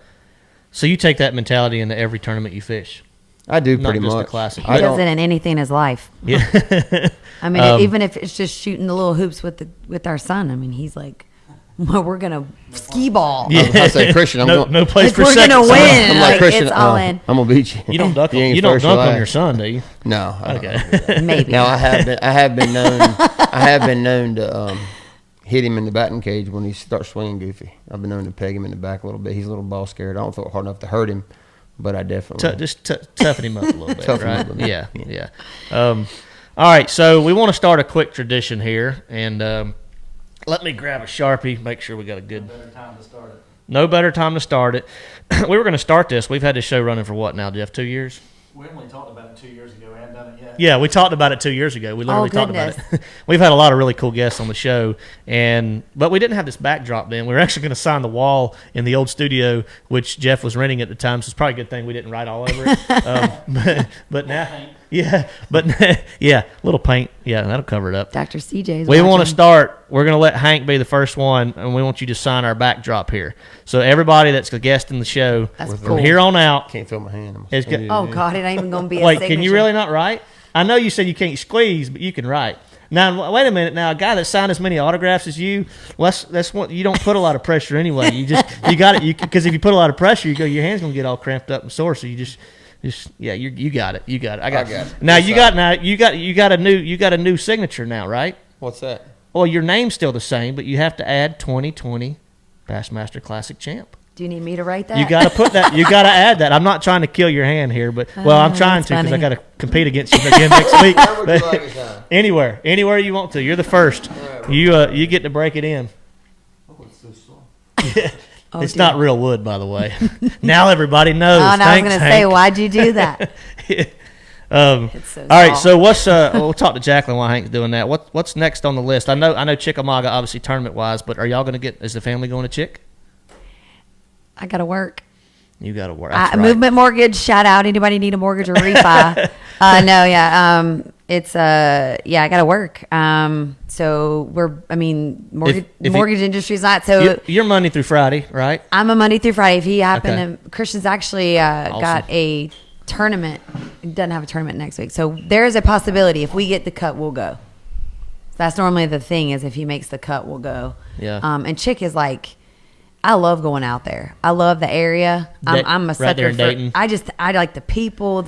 you take that mentality into every tournament you fish. I do Not pretty just the much. Classic. He does it in anything in his life. Yeah. I mean, even if it's just shooting the little hoops with our son. I mean, he's like, well, we're gonna skee ball. Yeah. I say, Christian, no place Like, for we're second. gonna win. I'm Like, like, Christian, it's all in. I'm gonna beat you. You don't dunk. ain't You don't first or dunk on last. your son, do you? No. I don't. Okay. Maybe. Now I have been known to hit him in the batting cage when he starts swinging goofy. I've been known to peg him in the back a little bit. He's a little ball scared. I don't throw it hard enough to hurt him, but I definitely Just toughen him up a little bit, Toughen him right? up a bit. Yeah. All right, so we want to start a quick tradition here, and let me grab a Sharpie, make sure we got a good... Better time to start it. No better time to start it. We were going to start this. We've had this show running for what now, Jeff? 2 years? We only talked about it 2 years ago. We hadn't done it yet. Yeah, we talked about it 2 years ago. We literally talked about it. We've had a lot of really cool guests on the show, but we didn't have this backdrop then. We were actually going to sign the wall in the old studio, which Jeff was renting at the time, so it's probably a good thing we didn't write all over it. But now, a little paint. Yeah, that'll cover it up. Dr. CJ's We want to watching. start. We're going to let Hank be the first one, and we want you to sign our backdrop here. So everybody that's a guest in the show, That's from cool. here on out, can't feel my hand. is good. Oh, God, it ain't even going to be a Wait, signature. can you really not write? I know you said you can't squeeze, but you can write. Now, wait a minute. Now, a guy that signed as many autographs as you, well, that's what you don't put a lot of pressure anyway. You got it. Because if you put a lot of pressure, your hand's gonna get all cramped up and sore. So you just you got it. You got it. I got it. Now you got a new signature now, right? What's that? Well, your name's still the same, but you have to add 2020 Bassmaster Classic champ. Do you need me to write that? You got to put that. You got to add that. I'm not trying to kill your hand here, but I'm trying that's to because I funny. got to compete against you again next week. Where would you like it done? Anywhere you want to. You're the first. You get to break it in. Oh, it's so soft. Oh, It's dear. not real wood, by the way. Now everybody knows. Oh, and I was Thanks, going to say, Hank. why'd you do that? It's so All right, soft. so what's we'll talk to Jacqueline while Hank's doing that. What's next on the list? I know Chickamauga obviously tournament wise, but are y'all going to get? Is the family going to Chick? I got to work. You got to work. That's right. Movement Mortgage, shout out. Anybody need a mortgage or refi? It's I got to work. So mortgage If mortgage industry's not so. You're Monday through Friday, right? I'm a Monday through Friday. If he happened Okay. to, Christian's actually got a tournament. He doesn't have a tournament next week, so there's a possibility if we get the cut, we'll go. That's normally the thing is if he makes the cut, we'll go. Yeah. And Chick is like, I love going out there. I love the area. I'm a sucker right there in for. Dayton. I like the people.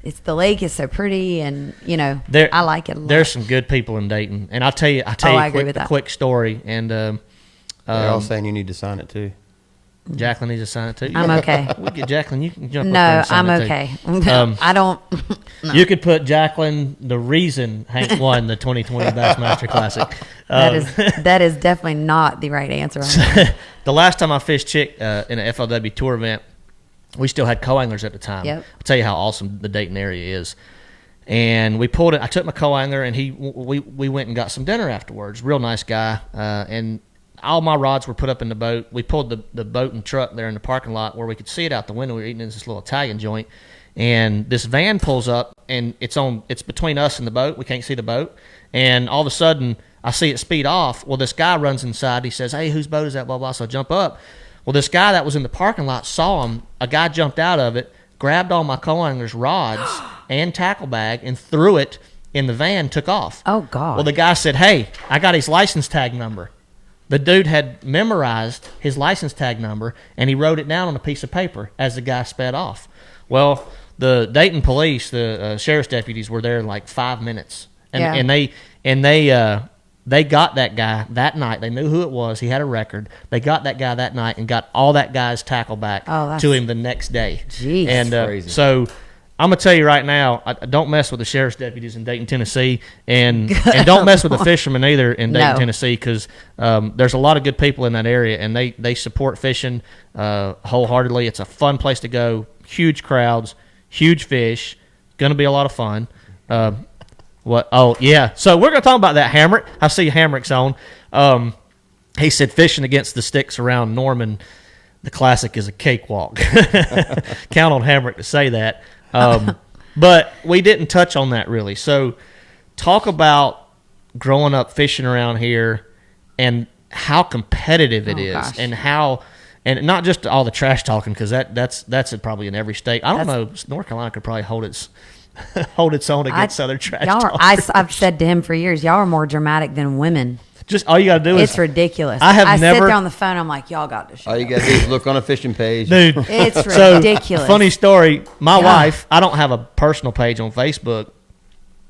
It's the lake is so pretty, and I like it a lot. There's some good people in Dayton, and I'll tell you I agree with a that. quick story. And They're all saying you need to sign it too. Jacqueline needs to sign it too. I'm okay. We get Jacqueline. You can jump up there No, and sign I'm it too. okay. I don't. You could put Jacqueline the reason Hank won the 2020 Bassmaster Classic. That is definitely not the right answer. On that. The last time I fished Chick in an FLW tour event, we still had co-anglers at the time. Yep. I'll tell you how awesome the Dayton area is. And we pulled it. I took my co-angler, and we went and got some dinner afterwards. Real nice guy. And all my rods were put up in the boat. We pulled the boat and truck there in the parking lot where we could see it out the window. We were eating in this little Italian joint. And this van pulls up, and it's between us and the boat. We can't see the boat. And all of a sudden, I see it speed off. Well, this guy runs inside. He says, "Hey, whose boat is that?" Blah, blah. So I jump up. Well, this guy that was in the parking lot saw him. A guy jumped out of it, grabbed all my co-angler's rods and tackle bag, and threw it in the van, took off. Oh, God. Well, the guy said, "Hey, I got his license tag number." The dude had memorized his license tag number, and he wrote it down on a piece of paper as the guy sped off. Well, the Dayton police, the sheriff's deputies, were there in like 5 minutes, and Yeah. they they got that guy that night. They knew who it was. He had a record. They got that guy that night and got all that guy's tackle back to him the next day. Jeez. And crazy. so I'm going to tell you right now, don't mess with the sheriff's deputies in Dayton, Tennessee, and don't mess with the fishermen either in Dayton, Tennessee, because there's a lot of good people in that area, and they support fishing wholeheartedly. It's a fun place to go, huge crowds, huge fish, going to be a lot of fun. What? Oh, yeah. So we're going to talk about that Hamrick. I see Hamrick's on. He said fishing against the sticks around Norman, the Classic is a cakewalk. Count on Hamrick to say that. But we didn't touch on that really. So talk about growing up fishing around here and how competitive it is, gosh. and not just all the trash talking, because that's probably in every state. I don't know. North Carolina could probably hold its own against other trash talk. I've said to him for years, y'all are more dramatic than women. Just all you got to do is. It's ridiculous. I sit there on the phone. I'm like, y'all got to shut All you up. got to do is look on a fishing page. Dude, It's so, ridiculous. Funny story. My Yeah. wife, I don't have a personal page on Facebook.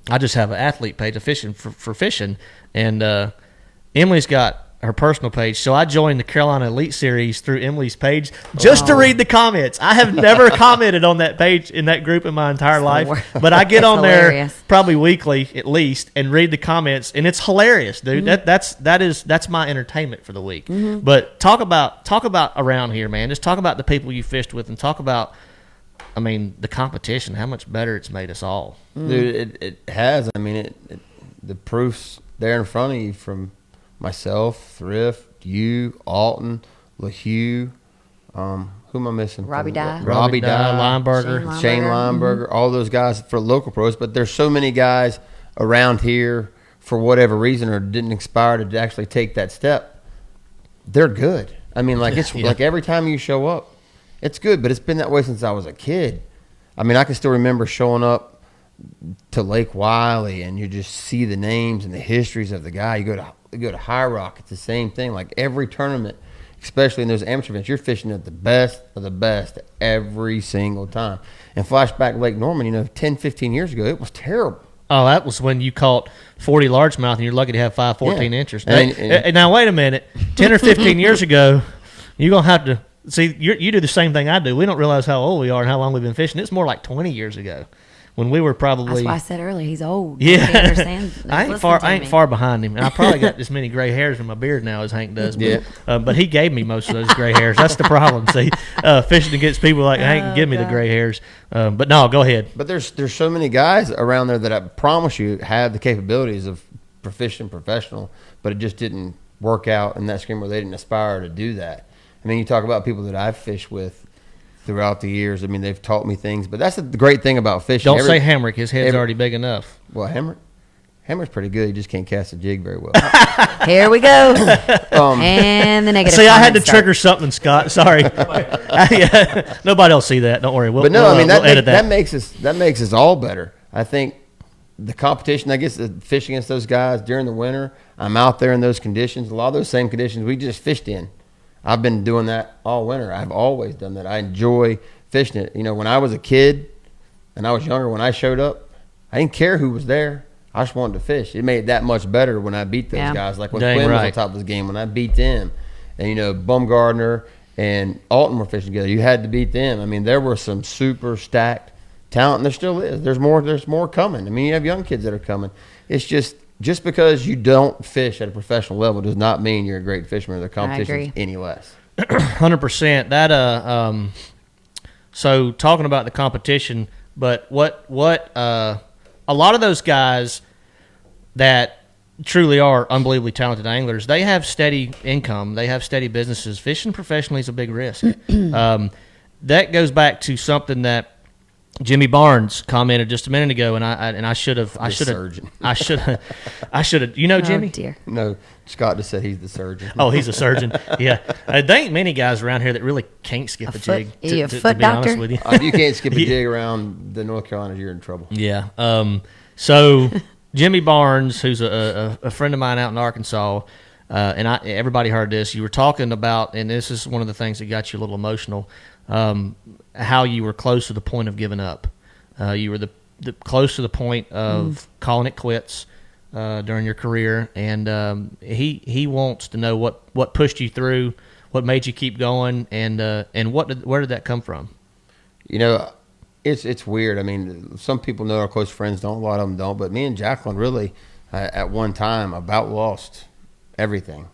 I just have an athlete page of fishing for fishing. And Emily's got her personal page. So I joined the Carolina Elite Series through Emily's page just to read the comments. I have never commented on that page in that group in my entire life. But I get on there hilarious. probably weekly at least and read the comments, and it's hilarious, dude. That's my entertainment for the week. But talk about around here, man. Just talk about the people you fished with, and talk about, I mean, the competition. How much better it's made us all. Dude, it has. I mean, the proof's there in front of you from myself, Thrift, you, Alton, LaHue. Who am I missing? Robbie Dye. Robbie Dye, Lineberger. Shane Lineberger, all those guys for local pros. But there's so many guys around here for whatever reason or didn't aspire to actually take that step. They're good. I mean, like it's like every time you show up, it's good. But it's been that way since I was a kid. I mean, I can still remember showing up to Lake Wiley and you just see the names and the histories of the guy. You go to High Rock, it's the same thing. Like every tournament, especially in those amateur events, you're fishing at the best of the best every single time. And flashback Lake Norman, 10, 15 years ago, it was terrible. Oh, that was when you caught 40 largemouth, and you're lucky to have 14 inches. And now, wait a minute. 10 or 15 years ago, you're going to have to – see, you do the same thing I do. We don't realize how old we are and how long we've been fishing. It's more like 20 years ago when we were probably – That's why I said earlier, he's old. Yeah. He understands. I ain't far behind him. And I probably got as many gray hairs in my beard now as Hank does. But, but he gave me most of those gray hairs. That's the problem. See, fishing against people like Hank can give me the gray hairs. But no, go ahead. But there's so many guys around there that I promise you have the capabilities of proficient professional, but it just didn't work out in that scheme where they didn't aspire to do that. I mean, you talk about people that I've fished with throughout the years. I mean, they've taught me things, but that's the great thing about fishing. Don't say Hamrick. His head's already big enough. Well, Hamrick's pretty good. He just can't cast a jig very well. Here we go. And the negative. See, I had to comments start. trigger something, Scott. Sorry. Yeah, nobody will see that. Don't worry. But no, I mean we'll edit that makes us all better. I think the competition, I guess, the fish against those guys during the winter. I'm out there in those conditions. A lot of those same conditions we just fished in. I've been doing that all winter. I've always done that. I enjoy fishing it. When I was a kid and I was younger, when I showed up, I didn't care who was there. I just wanted to fish. It made it that much better when I beat those guys. Like when Quinn was on top of this game, when I beat them. And, Bumgardner and Alton were fishing together. You had to beat them. I mean, there were some super stacked talent, and there still is. There's more coming. I mean, you have young kids that are coming. It's just because you don't fish at a professional level does not mean you're a great fisherman or the competition's any less. 100%. That so talking about the competition, but what a lot of those guys that truly are unbelievably talented anglers, they have steady income, they have steady businesses. Fishing professionally is a big risk. That goes back to something that Jimmy Barnes commented just a minute ago, and I should have. You know Jimmy? Oh, dear. No, Scott just said he's the surgeon. Oh, he's a surgeon. Yeah, there ain't many guys around here that really can't skip a jig. You a To foot be honest doctor? with you. If you can't skip a jig around the North Carolinas, you're in trouble. Yeah. So Jimmy Barnes, who's a friend of mine out in Arkansas, and everybody heard this. You were talking about, and this is one of the things that got you a little emotional. How you were close to the point of giving up. You were the close to the point of calling it quits. during your career, and he wants to know what pushed you through, what made you keep going, and where did that come from? You know, it's weird. I mean, some people know our close friends don't. A lot of them don't. But me and Jacqueline really, at one time, about lost everything.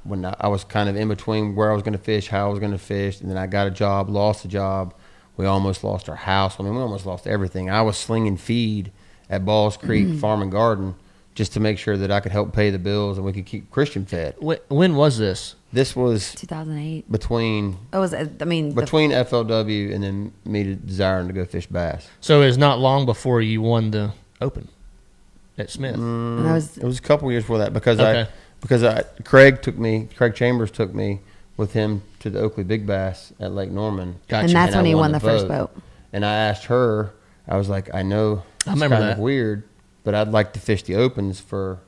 When I was kind of in between where I was going to fish, how I was going to fish, and then I got a job, lost a job. We almost lost our house. I mean, we almost lost everything. I was slinging feed at Balls Creek Farm and Garden just to make sure that I could help pay the bills and we could keep Christian fed. When was this? This was 2008. between FLW and then me desiring to go fish bass. So it's not long before you won the Open at Smith. It was a couple years before that because Craig Chambers took me with him to the Oakley Big Bass at Lake Norman. Gotcha. And that's when I he won the first boat. And I asked her, I was like, I know it's remember kind that. of weird, but I'd like to fish the Opens for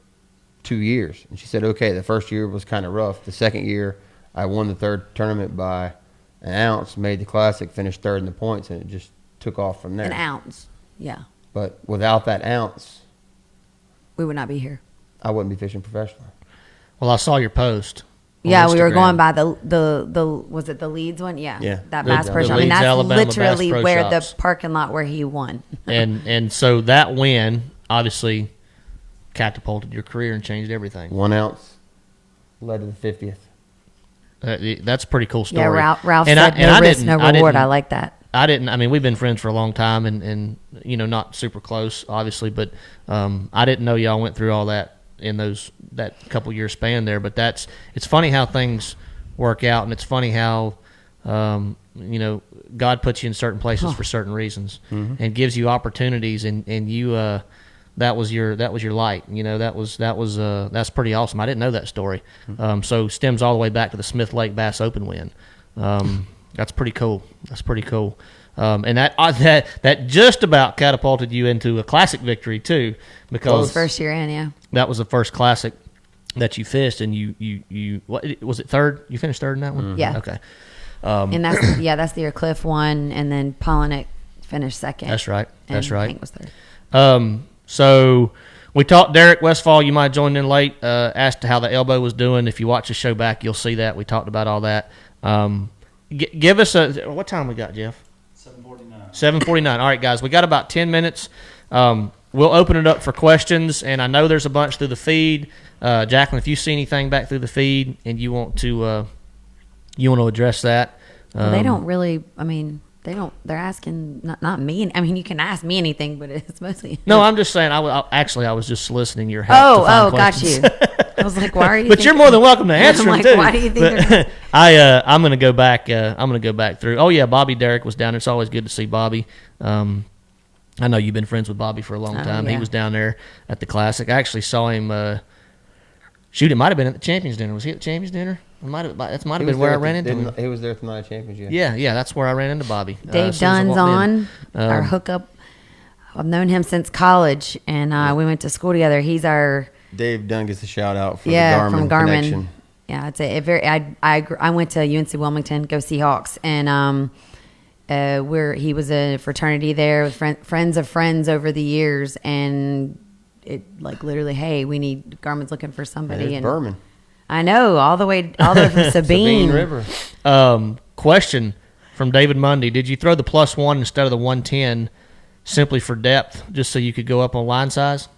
2 years. And she said, okay. The first year was kind of rough. The second year, I won the third tournament by an ounce, made the Classic, finished third in the points, and it just took off from there. An ounce, yeah. But without that ounce, We would not be here. I wouldn't be fishing professionally. Well, I saw your post. on Yeah, we were Instagram. going by the was it the Leeds one? Yeah, Yeah. that The- Bass the Pro Shop. I mean, Leeds, that's Alabama Bass literally Pro where Shops. the parking lot where he won. and so that win obviously catapulted your career and changed everything. 1 ounce led to the 50th. That's a pretty cool story. Yeah, Ralph And said no risk, no reward. I like that. I mean, we've been friends for a long time and not super close, obviously, but I didn't know y'all went through all that in that couple year span there. But it's funny how things work out, and it's funny how God puts you in certain places for certain reasons and gives you opportunities, and you that was your light. That's pretty awesome. I didn't know that story. So stems all the way back to the Smith Lake Bass Open win. That's pretty cool. And that just about catapulted you into a Classic victory too, because First year in, yeah. that was the first Classic that you fished, and you what was it, third? You finished third in that one? Yeah. Okay. And that's the year Cliff won, and then Polinick finished second. That's right. That's and right. Hank was third. So we talked Derek Westfall. You might have joined in late. Asked how the elbow was doing. If you watch the show back, you'll see that we talked about all that. Give us what time we got, Jeff? 7:49. 7:49. All right, guys, we got about 10 minutes. We'll open it up for questions, and I know there's a bunch through the feed. Jacqueline, if you see anything back through the feed and you want to address that, They don't really. I mean, they don't. They're asking not me. I mean, you can ask me anything, but it's mostly. No, I'm just saying. I was just soliciting your help. to find got questions. you. I was like, why are you? But you're more than welcome to answer I'm them like, too. why do you think? But I'm going to go back. I'm going to go back through. Oh yeah, Bobby Derrick was down there. It's always good to see Bobby. I know you've been friends with Bobby for a long time. Yeah. He was down there at the Classic. I actually saw him. It might have been at the Champions Dinner. Was he at the Champions Dinner? That might have been where I ran into him. He was there at the Night of Champions, Yeah, that's where I ran into Bobby. Dave as soon as I Dunn's walked in. on our hookup. I've known him since college, and we went to school together. He's our Dave Dunn gets a shout out for from the Garmin Garmin. connection. Yeah, it's a very. I went to UNC Wilmington, go Seahawks, and he was a fraternity there with friends of friends over the years, and it like literally, hey, we need Garmin's looking for somebody. There's And Berman. I know all the way from Sabine. Sabine River. Question from David Mundy: did you throw the +1 instead of the 110 simply for depth, just so you could go up on line size?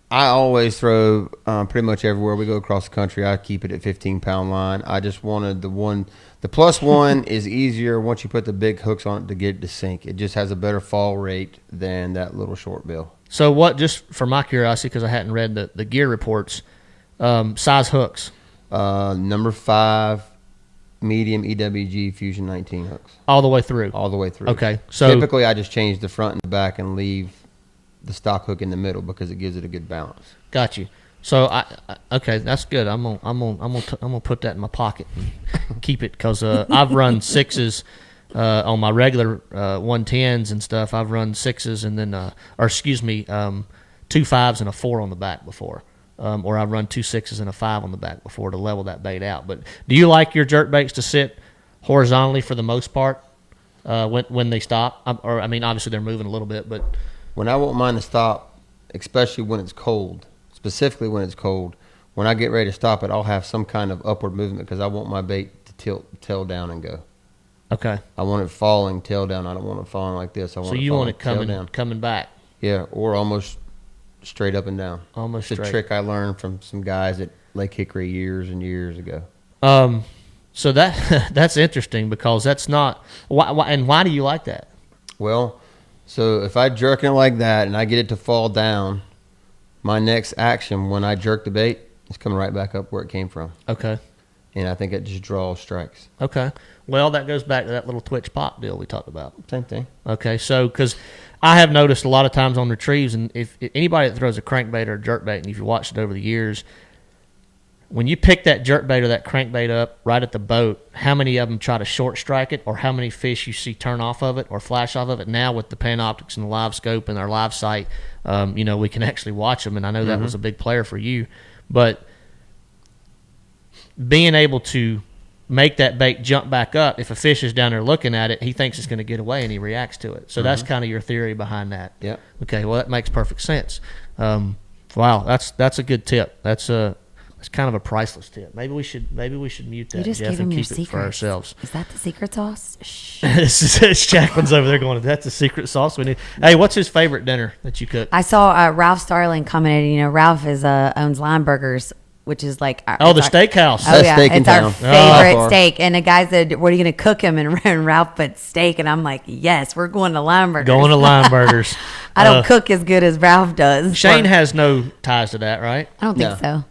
I always throw pretty much everywhere we go across the country. I keep it at 15-pound line. I just wanted the +1 is easier once you put the big hooks on it to get it to sink. It just has a better fall rate than that little short bill. So what? Just for my curiosity, because I hadn't read the gear reports, size hooks Number 5 medium EWG Fusion 19 hooks. all the way through. All the way through. Okay, so typically I just change the front and the back and leave the stock hook in the middle because it gives it a good balance. got you. So okay, that's good. I'm gonna put that in my pocket and keep it, because I've run 6s on my regular 110s and stuff. I've run 6s and then 2 5s and a 4 on the back before, or I've run 2 6s and a 5 on the back before to level that bait out. But do you like your jerk baits to sit horizontally for the most part when they stop? Or I mean, obviously they're moving a little bit, but When I want mine to stop, especially when it's cold. Specifically when it's cold. When I get ready to stop it, I'll have some kind of upward movement because I want my bait to tilt tail down and go. Okay. I want it falling tail down. I don't want it falling like this. I want So it you falling want it tail coming down. coming back. Yeah, or almost straight up and down. Almost It's a straight. trick I learned from some guys at Lake Hickory years and years ago. So that that's interesting because that's not why do you like that? Well, so if I jerk it like that and I get it to fall down, my next action when I jerk the bait is coming right back up where it came from. Okay. And I think it just draws strikes. Okay. Well, that goes back to that little twitch pop deal we talked about. Same thing. Okay, so because I have noticed a lot of times on retrieves, and if anybody that throws a crankbait or a jerkbait, and if you watched it over the years, when you pick that jerkbait or that crankbait up right at the boat, how many of them try to short strike it, or how many fish you see turn off of it or flash off of it? Now with the Panoptics and the live scope and our live sight, we can actually watch them, and I know that was a big player for you, but being able to make that bait jump back up, if a fish is down there looking at it, he thinks it's going to get away and he reacts to it. So that's kind of your theory behind that. Yeah. Okay, well that makes perfect sense. Wow, that's a good tip. That's kind of a priceless tip. Maybe we should mute that, You just Jeff, gave and him your keep it secrets. for ourselves. Is that the secret sauce? Shh. It's Jacqueline's over there going, that's the secret sauce we need. Hey, what's his favorite dinner that you cook? I saw Ralph Starling commented. Ralph owns Lineburgers, which is like The it's our- steakhouse. Oh Best yeah, steak in it's our town. favorite Oh. steak. And the guy said, "What are you going to cook him?" And Ralph put steak, and I'm like, "Yes, we're going to Lineburgers." Going to Lineburgers. I don't cook as good as Ralph does. Shane has no ties to that, right? I don't think No. so.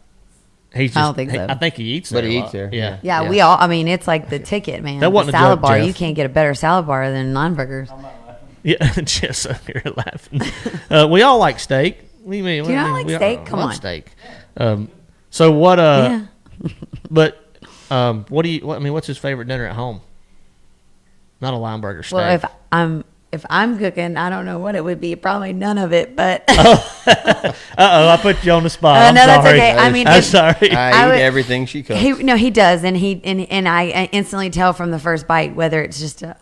He's just, I don't think so. I think he eats there. But he a eats lot. there, Yeah. yeah. Yeah, we all. I mean, it's like the ticket, man. That wasn't the a salad joke, bar. Jeff. You can't get a better salad bar than Lineburgers. Yeah, just over here laughing. We all like steak. What do you mean? Do you not like we all steak? Come love on. steak. So what? Yeah. But what do you? What's his favorite dinner at home? Not a Lineburger steak. Well, if I'm cooking, I don't know what it would be. Probably none of it, but I put you on the spot. I'm no, that's sorry. okay. I mean, I'm if- sorry. I would- eat everything she cooks. he does, and I instantly tell from the first bite whether it's just this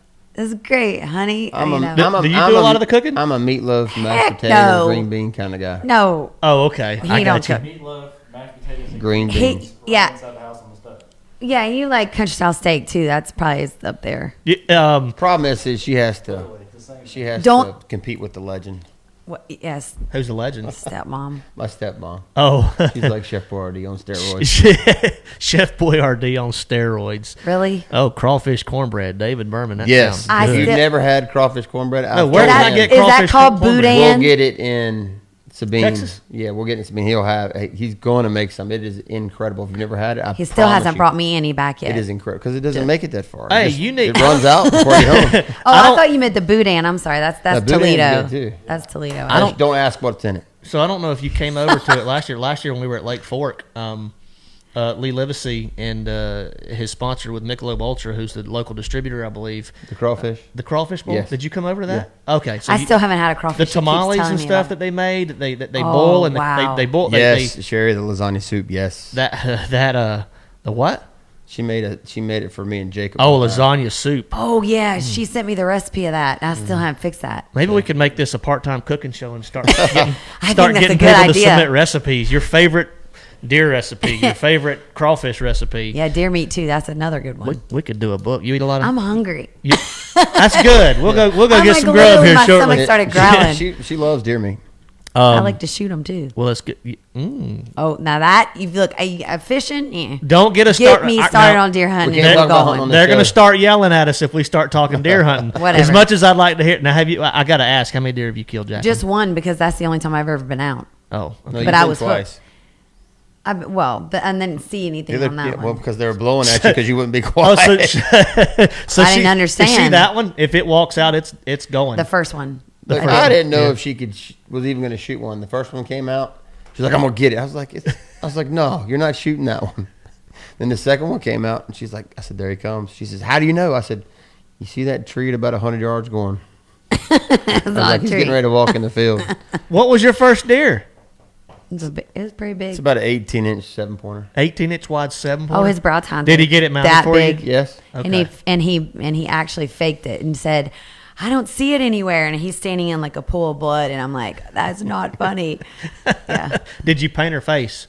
is great, honey. Do you do a lot of the cooking? I'm a meatloaf, Heck mashed potato, no. green bean kind of guy. no, Oh, okay. He I don't got you. cook. Meatloaf, mashed potatoes, and Green he beans. yeah inside the house on the stuff. yeah. You like country style steak too. That's probably up there. Yeah, Problem is she has to Totally the same. she has Don't- to compete with the legend. What, yes, who's the legend? stepmom. My stepmom. Oh, She's like Chef Boyardee on steroids. Chef Boyardee on steroids. Really? Oh, crawfish cornbread, David Berman. That Yes. sounds I good. You've still- never had crawfish cornbread? No, I've where told did I him. get Is that crawfish called cornbread? boudin? We'll get it in Sabine. Texas? Yeah, we'll get it in Sabine. He's going to make some. It is incredible. If you've never had it, I He still promise hasn't you, brought me any back yet. It is incredible because it doesn't make it that far. Hey, It you need- It runs out before you home. Oh, I thought you meant the boudin. I'm sorry. That's boudin's Toledo. good, too. That's Toledo. I don't- Don't ask what's in it. So I don't know if you came over to it last year. Last year when we were at Lake Fork, Lee Livesey and his sponsor with Michelob Ultra, who's the local distributor, I believe. The crawfish. The crawfish bowl. Yes. Did you come over to that? Okay. So I still haven't had a crawfish. the He keeps tamales telling and me stuff about that they made. They Oh, boil and wow. they boil. Yes, Sherry, the lasagna soup. Yes, The what? she made it for me and Jacob. Oh, lasagna soup. Oh yeah, she sent me the recipe of that. I still haven't fixed that. Maybe we could make this a part-time cooking show and start getting, I start think that's getting a good people to idea. submit recipes. Your favorite deer recipe, your favorite crawfish recipe. Yeah, deer meat too. That's another good one. We could do a book. You eat a lot of. I'm hungry. That's good. We'll go I'm get like, some grub literally, here my shortly. stomach started growling. She loves deer meat. I like to shoot them too. Well, that's good. Oh, now that you look, fishing. Yeah. Don't get us Get started. me started on deer hunting. We can't and talk we're about going. hunting on the They're going to show. start yelling at us if we start talking deer hunting. Whatever. As much as I'd like to hear. Now, have you? I got to ask, how many deer have you killed, Jack? Just one because that's the only time I've ever been out. Oh, No, okay. you've But I been was twice. But I didn't see anything on that Well, one. because they were blowing at you because you wouldn't be Oh, quiet. so I didn't understand. You see that one? If it walks out, it's going. The first one. The Like, first I one. didn't know Yeah. if she was even going to shoot one. The first one came out. She's like, "I'm gonna get it." I was like, "No, you're not shooting that one." Then the second one came out, and she's like, "I said, there he comes." She says, "How do you know?" I said, "You see that tree at about 100 yards going?" I was like, "He's getting ready to walk in the field." What was your first deer? It was pretty big. It's about an 18-inch 7-pointer. 18-inch wide 7 Oh, his brow tine. Did he get it mounted that for big? you? Yes. Okay. And he actually faked it and said, I don't see it anywhere. And he's standing in like a pool of blood. And I'm like, that's not funny. Yeah. Did you paint her face?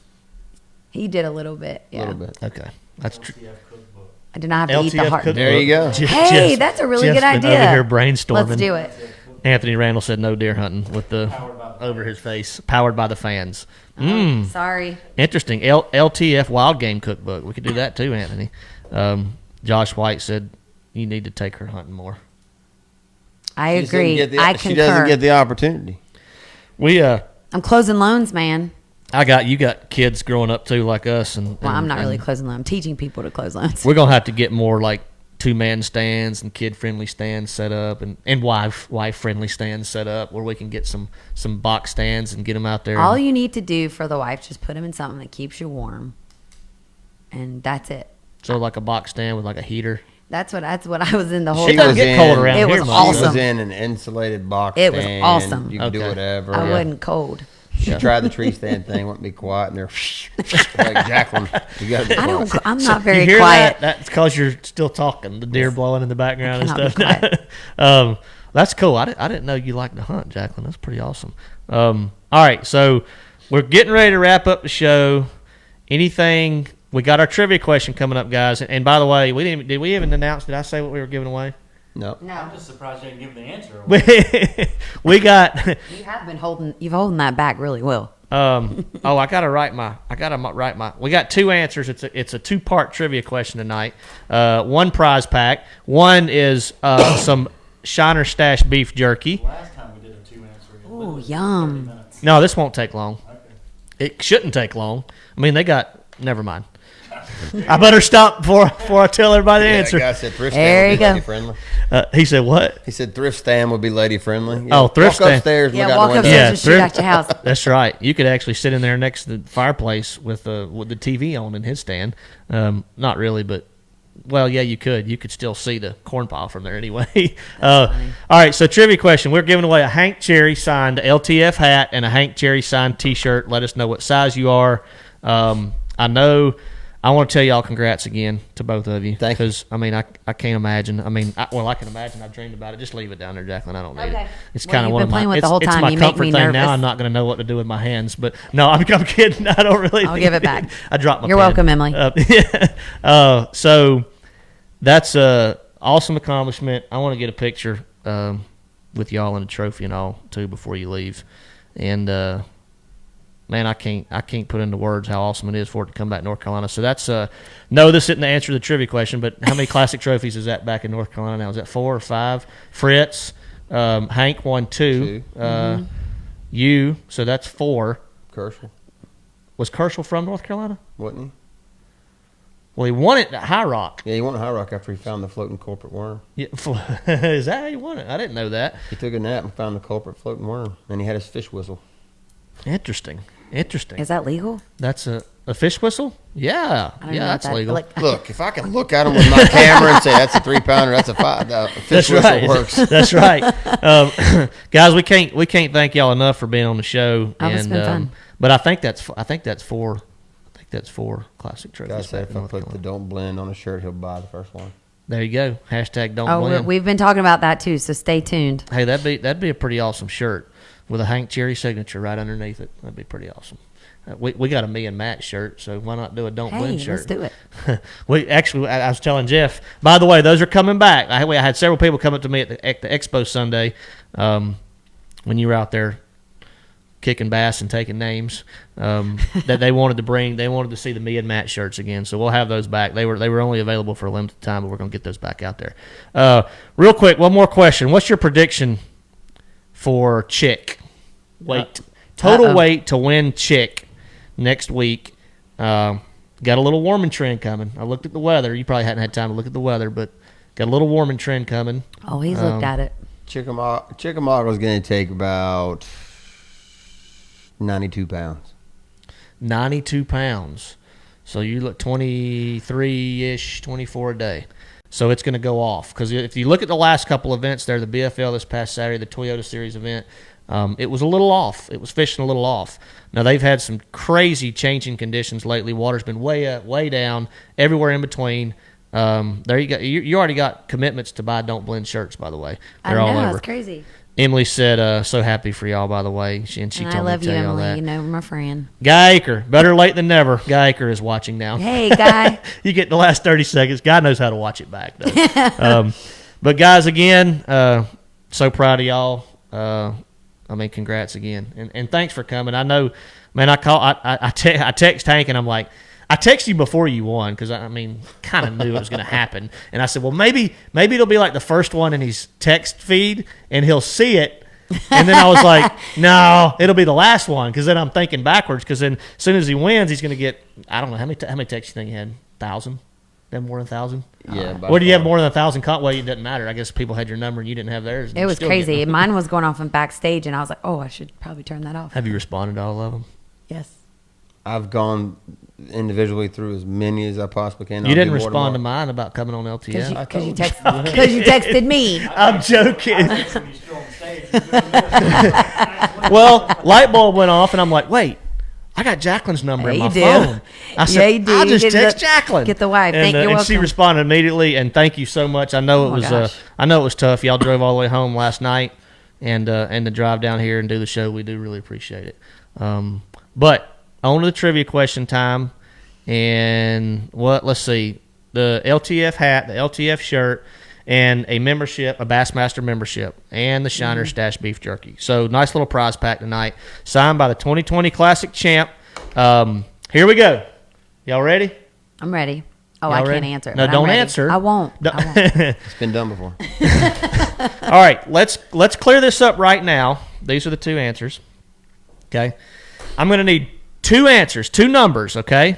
He did a little bit. A Yeah. little bit. Okay. That's true. I did not have to eat the LTF heart. cookbook. There you go. Hey, that's a really good Jeff's been idea. over here brainstorming. Let's do it. Anthony Randall said no deer hunting with the over his face, powered by the fans. Sorry. Interesting. LTF Wild Game Cookbook. We could do that too, Anthony. Josh White said you need to take her hunting more. I She doesn't agree. get the- I She doesn't concur. get the opportunity. I'm closing loans, man. You got kids growing up too, like us, and Well, I'm not really and closing loans. I'm teaching people to close loans. We're gonna have to get more like 2-man stands and kid-friendly stands set up, and wife-friendly stands set up where we can get some box stands and get them out there. All you need to do for the wife, just put them in something that keeps you warm, and that's it. So like a box stand with like a heater. That's what I was in the whole It She doesn't was get in- cold around It here. was much. She was awesome. in an insulated box It was stand. awesome. You can do Okay. whatever. I wasn't cold. She tried the tree stand thing, wouldn't be quiet, and they're like, Jacqueline, you got to be I don't. quiet. I'm not You very hear quiet. that? That's because you're still talking. The deer blowing in the background and cannot stuff. be quiet. That's cool. I didn't know you liked to hunt, Jacqueline. That's pretty awesome. All right, so we're getting ready to wrap up the show. Anything? We got our trivia question coming up, guys. And by the way, did we even announce? Did I say what we were giving away? No. I'm just surprised you didn't give the answer. We got. You have been holding. You've holding that back really well. I gotta write my. We got 2 answers. It's a 2-part trivia question tonight. 1 prize pack. One is some Shiner Stash beef jerky. Last time we did a 2-answer. Ooh, yum. No, this won't take long. It shouldn't take long. I mean, they got. Never mind. I better stop before I tell everybody the Yeah, answer. that guy said thrift There stand would you be go. lady friendly. He said what? He said thrift stand would be lady friendly. Oh, thrift walk stand. upstairs. Yeah, look out walk the window. upstairs Yeah, and shoot thrift- out your house. That's right. You could actually sit in there next to the fireplace with the TV on in his stand. Not really, but well, yeah, you could. You could still see the corn pile from there anyway. All right, so trivia question. We're giving away a Hank Cherry signed LTF hat and a Hank Cherry signed T-shirt. Let us know what size you are. I want to tell y'all congrats again to both of you. Thank you. Because, I mean, I can't imagine. I mean, I can imagine. I dreamed about it. Just leave it down there, Jacqueline. I don't need Okay. it. It's Well, kind of you've one been of my. playing with It's, the whole it's time. my You make comfort me thing nervous. now. I'm not going to know what to do with my hands. But no, I'm kidding. I don't really. I'll give it back. I dropped my. You're pen. welcome, Emily. So that's a awesome accomplishment. I want to get a picture with y'all and a trophy and all too before you leave. And man, I can't put into words how awesome it is for it to come back to North Carolina. So that's no, this isn't the answer to the trivia question, but how many classic trophies is that back in North Carolina now? Is that 4 or 5? Fritz, Hank won 2. You, so that's 4. Kershaw, Was Kershaw from North Carolina? wasn't he? Well, he won it at High Rock. Yeah, he won a High Rock after he found the floating corporate worm. Yeah, is that how he won it? I didn't know that. He took a nap and found the culprit floating worm, and he had his fish whistle. Interesting. Is that legal? That's a fish whistle? Yeah. I don't Yeah, know that's about that. legal. Like, Look, if I can look at him with my camera and say that's a 3-pounder, that's a 5, the fish That's whistle right. works. That's right. Guys, we can't thank y'all enough for being on the show. Oh, it's been fun. But I think that's 4 classic trophies. Guy said back in if I North put the Carolina. "Don't Blend" on a shirt, he'll buy the first one. There you go. Hashtag don't oh, blend. we've been talking about that too, so stay tuned. Hey, that'd be a pretty awesome shirt with a Hank Cherry signature right underneath it. That'd be pretty awesome. We got a me and Matt shirt, so why not do a don't Hey, blend shirt? let's do it. I was telling Jeff. By the way, those are coming back. I had several people come up to me at the Expo Sunday when you were out there kicking bass and taking names that they wanted to bring. They wanted to see the me and Matt shirts again, so we'll have those back. They were only available for a limited time, but we're gonna get those back out there. Real quick, one more question. What's your prediction for Chick weight? Total weight to win Chick next week. Got a little warming trend coming. I looked at the weather. You probably hadn't had time to look at the weather, but got a little warming trend coming. Oh, he's looked at it. Chickamauga's going to take about 92 pounds. 92 pounds. So you look 23-ish, 24 a day. So it's going to go off. Because if you look at the last couple events there, the BFL this past Saturday, the Toyota Series event, it was a little off. It was fishing a little off. Now, they've had some crazy changing conditions lately. Water's been way up, way down, everywhere in between. there you go. You already got commitments to buy Don't Blend shirts, by the way. They're all over. It's crazy. Emily said, "So happy for y'all." By the way, she and told I me love to you, tell y'all Emily. that. You know, my friend. Guy Aker, better late than never. Guy Aker is watching now. Hey, Guy. You get the last 30 seconds. God knows how to watch it back, though. But guys, again, so proud of y'all. I mean, congrats again, and thanks for coming. I know, man. I text Hank, and I'm like, I text you before you won because I mean, kind of knew it was going to happen, and I said, well, maybe it'll be like the first one in his text feed, and he'll see it. And then I was like, no, it'll be the last one because then I'm thinking backwards because then as soon as he wins, he's going to get, I don't know, how many texts you think he had? 1,000? Then more than 1,000? Yeah. Or do you have more than 1,000? Well, it doesn't matter. I guess people had your number and you didn't have theirs. It was crazy. Mine was going off in backstage, and I was like, oh, I should probably turn that off. Have you responded to all of them? Yes. I've gone individually through as many as I possibly can. You didn't respond to mine about coming on LTF? Because you texted me. I'm joking. When you still on stage, you're doing this. Well, light bulb went off, and I'm like, wait. I got Jacqueline's number in my phone. I said, you do. I'll just You get text the- Jacqueline. get the wife. And, Thank you. and she Welcome. responded immediately, and thank you so much. I know Oh my it was gosh. I know it was tough. Y'all drove all the way home last night, and to drive down here and do the show, we do really appreciate it. But on to the trivia question time, and let's see, the LTF hat, the LTF shirt, and a membership, a Bassmaster membership, and the Shiner Stash beef jerky. So nice little prize pack tonight, signed by the 2020 Classic champ. Here we go. Y'all ready? I'm ready. Oh, Y'all I can't ready? answer. No, but I'm don't ready. answer. I won't. It's been done before. All right, let's clear this up right now. These are the two answers. Okay, I'm going to need two answers, two numbers. Okay,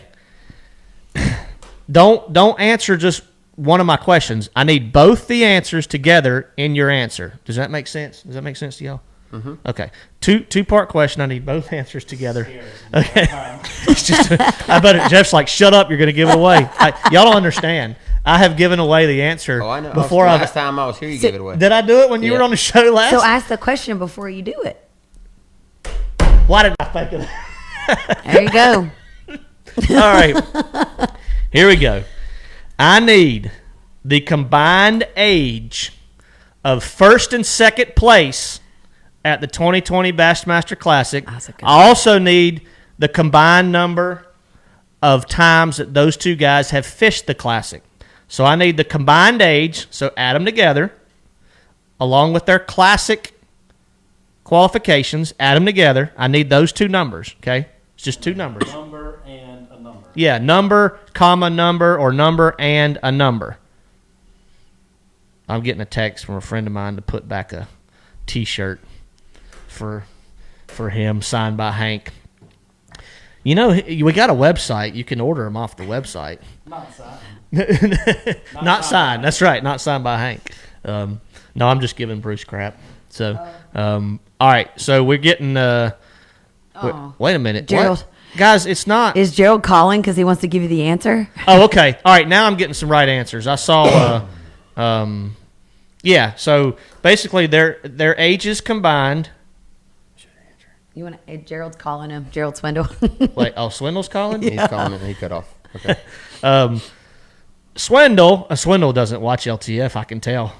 don't answer just one of my questions. I need both the answers together in your answer. Does that make sense? Does that make sense to y'all? Mm-hmm. Okay, two-part question. I need both answers together. Okay, it's just I bet Jeff's like, shut up, you're going to give it away. Y'all don't understand. I have given away the answer. Oh, I know. Before last time I was here, you gave it away. Did I do it when you Yeah. were on the show last? So ask the question before you do it. Why did I think of that? There you go. All right. Here we go. I need the combined age of first and second place at the 2020 Bassmaster Classic. That's a good I also need the combined number of times that those two guys have fished the Classic. So I need the combined age, so add them together, along with their Classic qualifications, add them together. I need those two numbers, okay? It's just two numbers. Number and a number. Yeah, number, comma, number, or number and a number. I'm getting a text from a friend of mine to put back a T-shirt for him, signed by Hank. You know, we got a website. You can order them off the website. Not signed. Not signed. That's right. Not signed by Hank. No, I'm just giving Bruce crap. So, all right. So we're getting. Wait a minute, Gerald. What? Guys, it's not. Is Gerald calling because he wants to give you the answer? Oh, okay. All right. Now I'm getting some right answers. I saw. Yeah. So basically, their ages combined. You want to? Gerald's calling him. Gerald Swindle. Wait. Oh, Swindle's calling. He's calling it. He cut off. Okay. Swindle doesn't watch LTF. I can tell.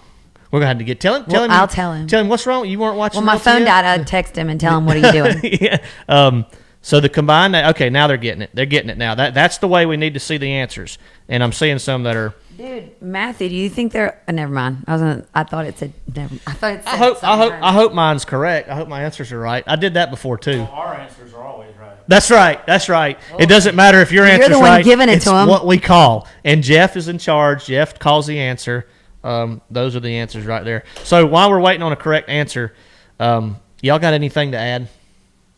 We're gonna have to get tell him. I'll tell him. Tell him what's wrong. You weren't watching. Well, my LTF? phone died. I'd text him and tell him, what are you doing? Yeah. So the combined. Okay, now they're getting it. They're getting it now. That's the way we need to see the answers. And I'm seeing some that are. Dude, Matthew, do you think they're? Never mind. I thought it said. I thought it said. I hope mine's correct. I hope my answers are right. I did that before too. Well, our answers are always right. That's right. That's right. It doesn't matter if your You're answer's the one right. giving it it's to 'em. what we call. And Jeff is in charge. Jeff calls the answer. Those are the answers right there. So while we're waiting on a correct answer, y'all got anything to add?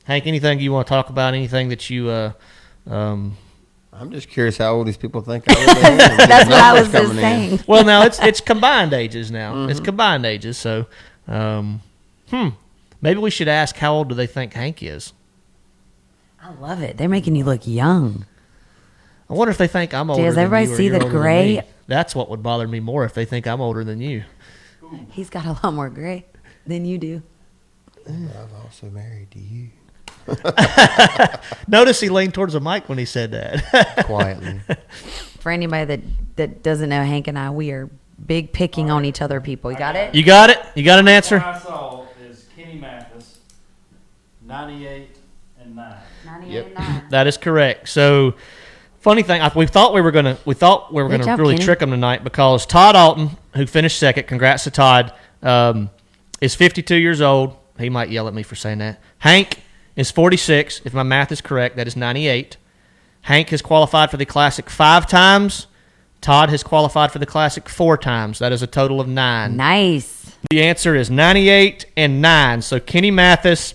Hank, anything you want to talk about? Anything that you I'm just curious how old these people think I really am. That's what I was Numbers just coming in. saying. Well, now it's combined ages now. Mm-hmm. It's combined ages. So, maybe we should ask how old do they think Hank is? I love it. They're making you look young. I wonder if they think I'm older Does than everybody you or see you're the older than gray? me. That's what would bother me more if they think I'm older than you. He's got a lot more gray than you do. I'm also married to you. Notice he leaned towards the mic when he said that. Quietly. For anybody that doesn't know, Hank and I, we are big picking on each other people. You got it? You got it? You got an answer? What I saw is Kenny Mathis, 98 and 9. 98 Yep. and 9. That is correct. So, funny thing, we thought we were gonna Good job, really Kenny. trick them tonight because Todd Alton, who finished second, congrats to Todd, is 52 years old. He might yell at me for saying that. Hank is 46. If my math is correct, that is 98. Hank has qualified for the Classic 5 times. Todd has qualified for the Classic 4 times. That is a total of 9. Nice. The answer is 98 and 9. So, Kenny Mathis,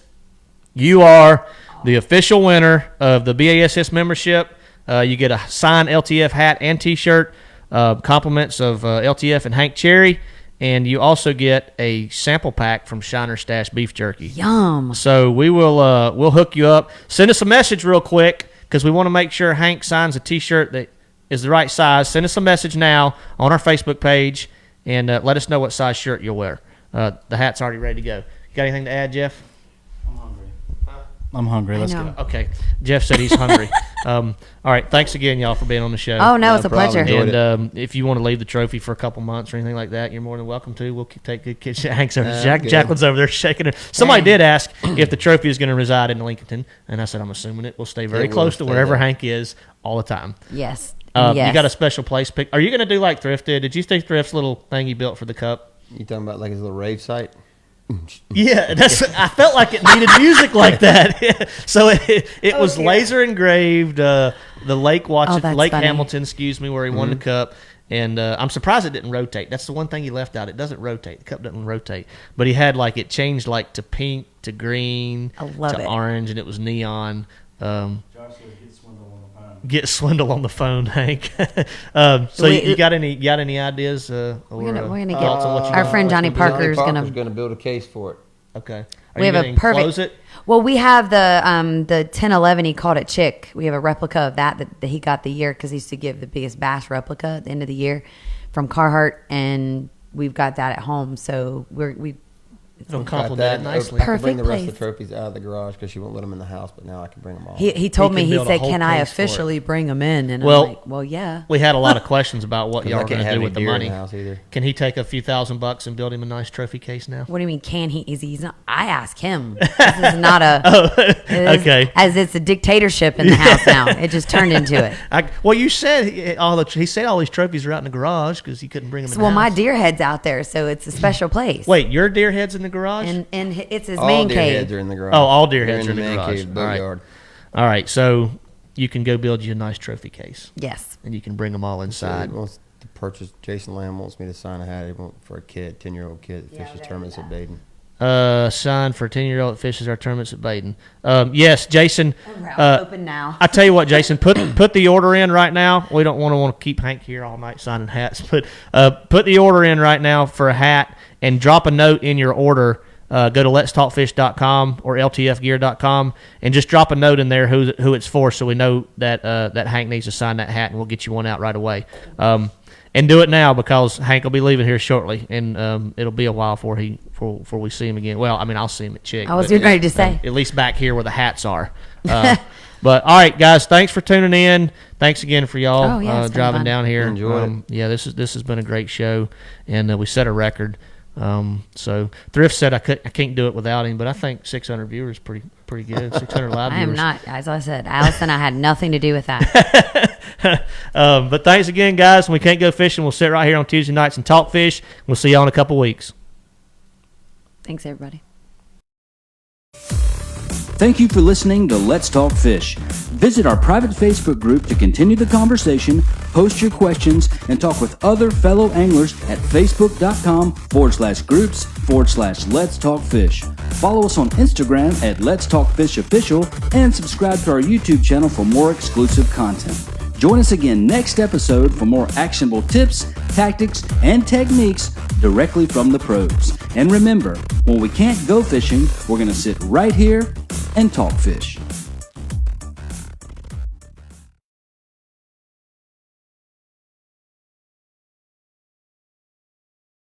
you are the official winner of the BASS membership. You get a signed LTF hat and T-shirt, compliments of LTF and Hank Cherry, and you also get a sample pack from Shiner Stash Beef Jerky. Yum. So we will we'll hook you up. Send us a message real quick because we want to make sure Hank signs a T-shirt that is the right size. Send us a message now on our Facebook page and let us know what size shirt you'll wear. The hat's already ready to go. You got anything to add, Jeff? I'm hungry. I'm hungry. Let's know. go. Okay. Jeff said he's hungry. All right. Thanks again, y'all, for being on the show. Oh, no, No it's a problem. pleasure. Enjoyed And if you want to leave the trophy for a couple months or anything like that, you're more than welcome to. We'll take good kids. Hank's over. Good. Jacqueline's over there shaking her. Somebody did ask if the trophy is going to reside in Lincoln, and I said I'm assuming it will stay very It will close to stay wherever there. Hank is all the time. Yes. You Yes. got a special place pick. Are you going to do like Thrift did? Did you see Thrift's little thing he built for the cup? You talking about like his little rave site? Yeah, I felt like it needed music like that. So it was laser engraved. The Lake that's Lake funny. Hamilton, excuse me, where he won the cup. And I'm surprised it didn't rotate. That's the one thing he left out. It doesn't rotate. The cup doesn't rotate. But he had like it changed like to pink to green I love to it. orange, and it was neon. Josh says get swindled on the phone. Get swindle on the phone, Hank. So We- you got any ideas? We're gonna get thoughts on what you our got? friend Johnny Parker's Johnny gonna. Parker's going to build a case for it. Okay. Are We you have a gonna perfect. enclose it? Well, we have the 1011. He called it Chick. We have a replica of that he got the year because he used to give the biggest bass replica at the end of the year from Carhartt, and we've got that at home. So we It'll Got complement that. it nicely. I could bring the Perfect rest of place. the trophies out of the garage because she won't let them in the house, but now I can bring them all. he told He me can he build a said, whole "Can I case for it." officially bring them in?" And Well- I'm like, "Well, yeah." We had a lot of questions about what 'Cause y'all I were can't going to have do any with the deer in money. the house either. Can he take a few $1,000 and build him a nice trophy case now? What do you mean? Can he? He's not. I ask him. This is not a. it is- okay. As it's a dictatorship in the house now. It just turned into it. Well, you said he said all these trophies are out in the garage because he couldn't bring them. Well, in my house. deer head's out there, so it's a special place. Wait, your deer head's in the garage? and it's his All main deer cave. heads are in the garage. Oh, all deer They're heads are in the man garage. cave, All right. boatyard. All right, so you can go build you a nice trophy case, Yes. and you can bring them all So inside. he wants to purchase. Jason Lamb wants me to sign a hat. He wants for a kid, 10-year-old kid that fishes tournaments at Baden. Signed for a 10-year-old that fishes our tournaments at Baden. Yes, Jason. Open now. I tell you what, Jason, put the order in right now. We don't want to keep Hank here all night signing hats, but put the order in right now for a hat and drop a note in your order. Go to letstalkfish.com or ltfgear.com and just drop a note in there who it's for, so we know that that Hank needs to sign that hat, and we'll get you one out right away. And do it now because Hank will be leaving here shortly, and it'll be a while before we see him again. Well, I mean, I'll see him at Chick. I was but, getting ready to say. at least back here where the hats are. But all right, guys, thanks for tuning in. Thanks again for y'all Oh, yeah, it's been driving fun. down here. Enjoyed it. Yeah, this has been a great show, and we set a record. So Thrift said I can't do it without him, but I think 600 viewers pretty good. 600 live I viewers. am not, as I said, Allison, I had nothing to do with that. But thanks again, guys. When we can't go fishing, we'll sit right here on Tuesday nights and talk fish. We'll see y'all in a couple weeks. Thanks, everybody. Thank you for listening to Let's Talk Fish. Visit our private Facebook group to continue the conversation, post your questions, and talk with other fellow anglers at facebook.com/groups/Let's Talk Fish. Follow us on Instagram at Let's Talk Fish Official and subscribe to our YouTube channel for more exclusive content. Join us again next episode for more actionable tips, tactics, and techniques directly from the pros. And remember, when we can't go fishing, we're going to sit right here and talk fish.